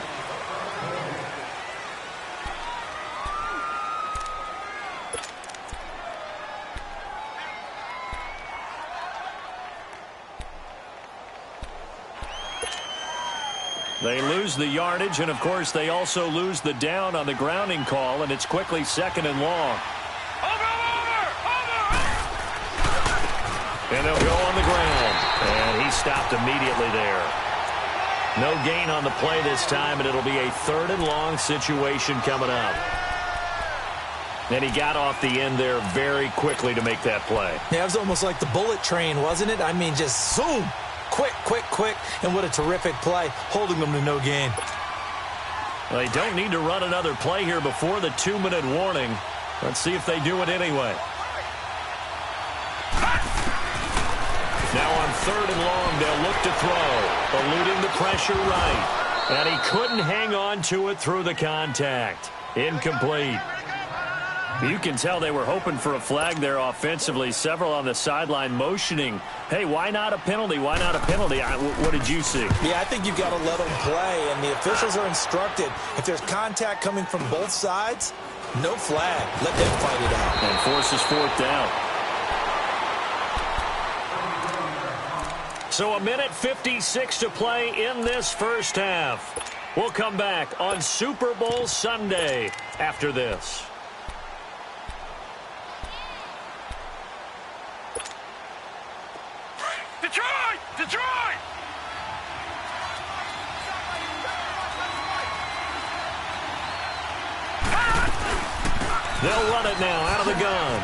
They lose the yardage, and, of course, they also lose the down on the grounding call, and it's quickly 2nd and long. And they'll go on the ground. And he stopped immediately there. No gain on the play this time, and it'll be a 3rd and long situation coming up. And he got off the end there very quickly to make that play. Yeah, it was almost like the bullet train, wasn't it? I mean, just zoom. Quick, quick, quick, and what a terrific play, holding them to no gain. They don't need to run another play here before the 2-minute warning. Let's see if they do it anyway. Now on 3rd and long, they'll look to throw, eluding the pressure right. And he couldn't hang on to it through the contact. Incomplete. You can tell they were hoping for a flag there offensively. Several on the sideline motioning, hey, why not a penalty? Why not a penalty? What did you see? Yeah, I think you've got to let them play, and the officials are instructed. If there's contact coming from both sides, no flag. Let them fight it out. And forces 4th down. So 1:56 to play in this first half. We'll come back on Super Bowl Sunday after this. Detroit! They'll run it now out of the gun.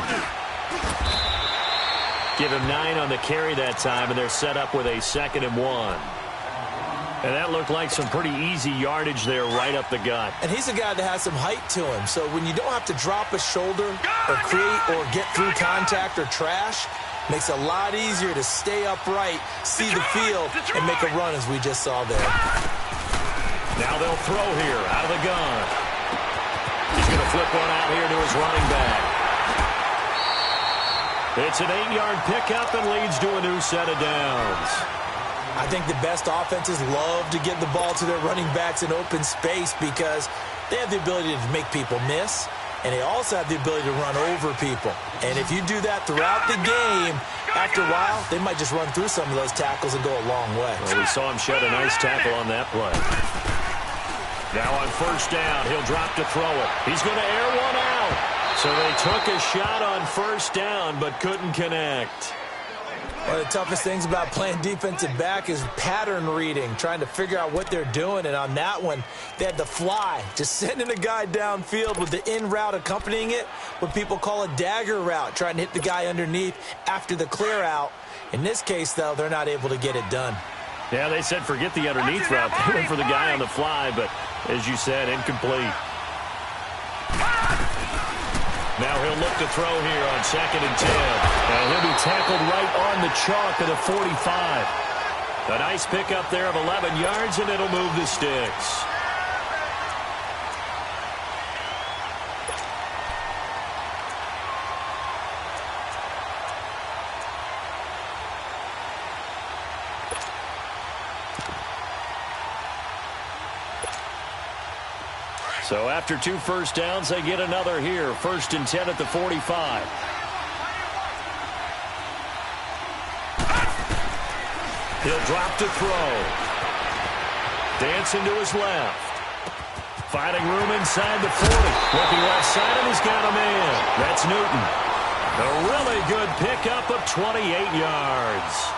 Give him 9 on the carry that time, and they're set up with a 2nd and 1. And that looked like some pretty easy yardage there right up the gut. And he's a guy that has some height to him. So when you don't have to drop a shoulder or create or get through contact or trash, makes it a lot easier to stay upright, see the field, and make a run as we just saw there. Now they'll throw here out of the gun. He's going to flip one out here to his running back. It's an 8-yard pickup and leads to a new set of downs. I think the best offenses love to give the ball to their running backs in open space because they have the ability to make people miss, and they also have the ability to run over people. And if you do that throughout the game, after a while, they might just run through some of those tackles and go a long way. Well, we saw him shed a nice tackle on that play. Now on 1st down, he'll drop to throw it. He's going to air one out. So they took a shot on 1st down, but couldn't connect. One of the toughest things about playing defensive back is pattern reading, trying to figure out what they're doing. And on that one, they had the fly, just sending a guy downfield with the in route accompanying it, what people call a dagger route, trying to hit the guy underneath after the clear out. In this case, though, they're not able to get it done. Yeah, they said forget the underneath route. They went for the guy on the fly, but as you said, incomplete. Now he'll look to throw here on 2nd and 10. And he'll be tackled right on the chalk at the 45. A nice pickup there of 11 yards, and it'll move the sticks. So after 2 first downs, they get another here. 1st and 10 at the 45. He'll drop to throw. Dancing to his left. Finding room inside the 40. Looking left side, and he's got a man. That's Newton. A really good pickup of 28 yards.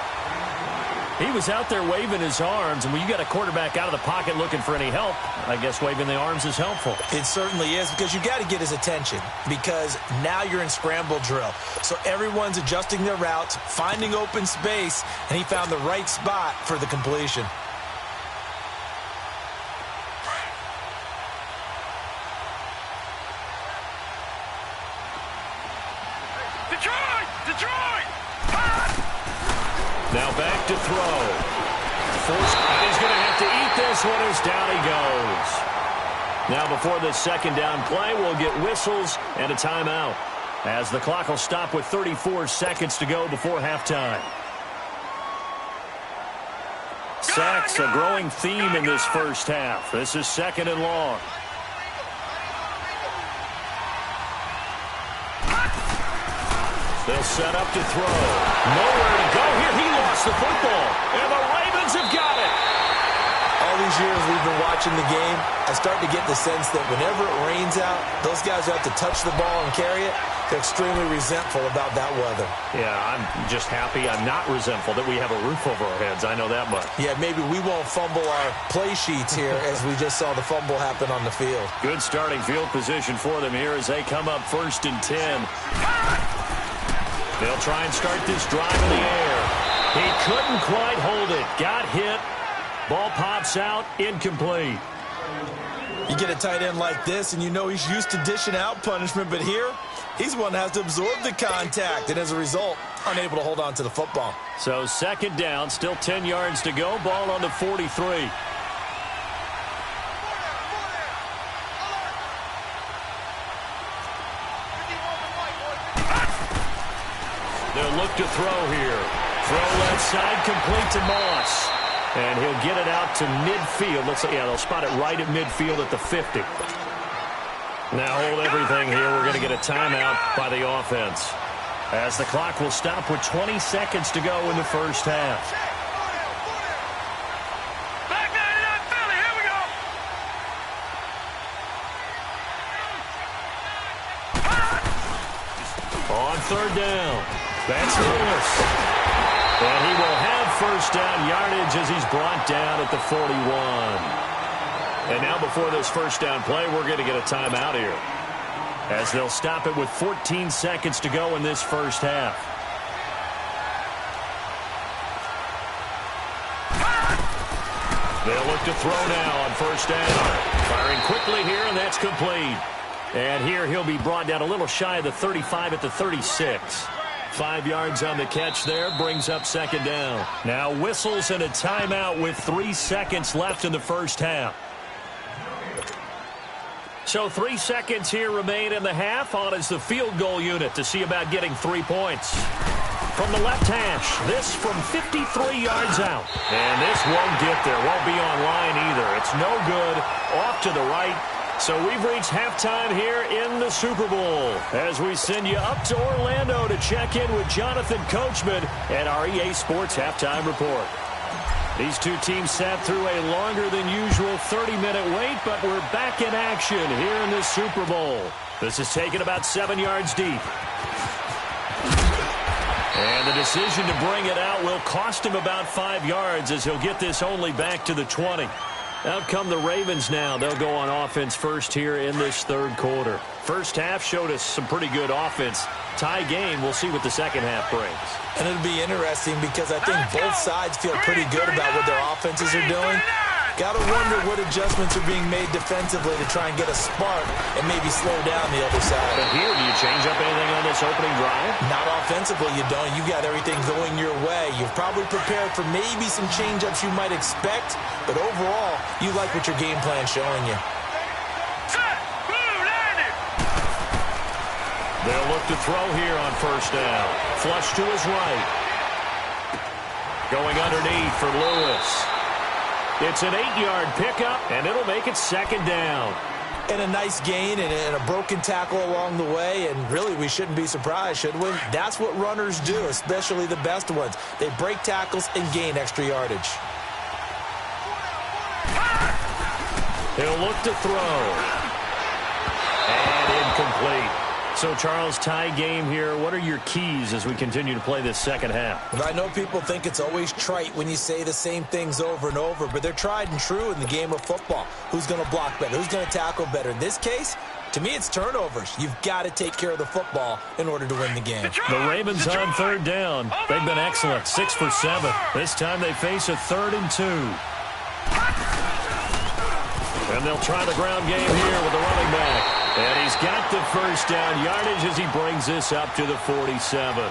He was out there waving his arms, and when you got a quarterback out of the pocket looking for any help, I guess waving the arms is helpful. It certainly is, because you got to get his attention, because now you're in scramble drill. So everyone's adjusting their routes, finding open space, and he found the right spot for the completion. Now back to throw. And he's going to have to eat this one as down he goes. Now before the 2nd down play, we'll get whistles and a timeout, as the clock will stop with 34 seconds to go before halftime. Sacks, a growing theme in this first half. This is 2nd and long. They'll set up to throw. Nowhere to go here. He lost the football. And the Ravens have got it. All these years we've been watching the game, I start to get the sense that whenever it rains out, those guys who have to touch the ball and carry it, they're extremely resentful about that weather. Yeah, I'm just happy I'm not resentful that we have a roof over our heads. I know that much. Yeah, maybe we won't fumble our play sheets here as we just saw the fumble happen on the field. Good starting field position for them here as they come up 1st and 10. They'll try and start this drive in the air. He couldn't quite hold it. Got hit. Ball pops out. Incomplete. You get a tight end like this, and you know he's used to dishing out punishment, but here, he's one that has to absorb the contact, and as a result, unable to hold on to the football. So 2nd down, still 10 yards to go. Ball on the 43. They'll look to throw here. Throw left side, complete to Moss. And he'll get it out to midfield. Looks like, yeah, they'll spot it right at midfield at the 50. Now hold everything here. We're going to get a timeout by the offense, as the clock will stop with 20 seconds to go in the first half. Back 99 Philly, here we go. On 3rd down, that's Lewis. And he will have 1st first down yardage as he's brought down at the 41. And now before this first down play, we're going to get a timeout here, as they'll stop it with 14 seconds to go in this first half. They'll look to throw now on first down. Firing quickly here, and that's complete. And here he'll be brought down a little shy of the 35 at the 36. 5 yards on the catch there, brings up second down. Now whistles and a timeout with 3 seconds left in the first half. So 3 seconds here remain in the half. On is the field goal unit to see about getting 3 points. From the left hash, this from 53 yards out. And this won't get there, won't be on line either. It's no good, off to the right. So we've reached halftime here in the Super Bowl as we send you up to Orlando to check in with Jonathan Coachman and our EA Sports Halftime Report. These two teams sat through a longer than usual 30-minute wait, but we're back in action here in the Super Bowl. This is taken about 7 yards deep. And the decision to bring it out will cost him about 5 yards as he'll get this only back to the 20. Out come the Ravens now. They'll go on offense first here in this third quarter. First half showed us some pretty good offense. Tie game. We'll see what the second half brings. And it'll be interesting because I think both sides feel pretty good about what their offenses are doing. Got to wonder what adjustments are being made defensively to try and get a spark and maybe slow down the other side. But here, do you change up anything on this opening drive? Not offensively, you don't. You got everything going your way. You've probably prepared for maybe some change-ups you might expect, but overall, you like what your game plan's showing you. They'll look to throw here on first down. Flush to his right. Going underneath for Lewis. It's an 8-yard pickup, and it'll make it second down. And a nice gain and a broken tackle along the way, and really we shouldn't be surprised, should we? That's what runners do, especially the best ones. They break tackles and gain extra yardage. He'll look to throw. And incomplete. So, Charles, tie game here. What are your keys as we continue to play this second half? Well, I know people think it's always trite when you say the same things over and over, but they're tried and true in the game of football. Who's going to block better? Who's going to tackle better? In this case, to me, it's turnovers. You've got to take care of the football in order to win the game. The Ravens on third down. They've been excellent, 6 for 7. This time they face a 3rd and 2. And they'll try the ground game here with the running back. And he's got the first down yardage as he brings this up to the 47.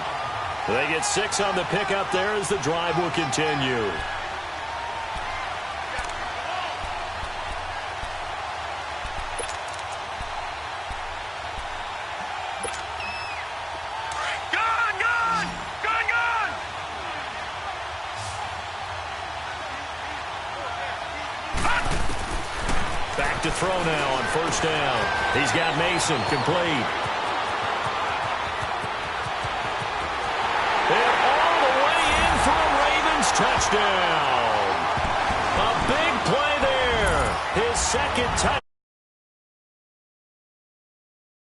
They get 6 on the pickup there as the drive will continue. Back to throw now on first down. He's got Mason complete. And all the way in for a Ravens touchdown. A big play there. His second touchdown.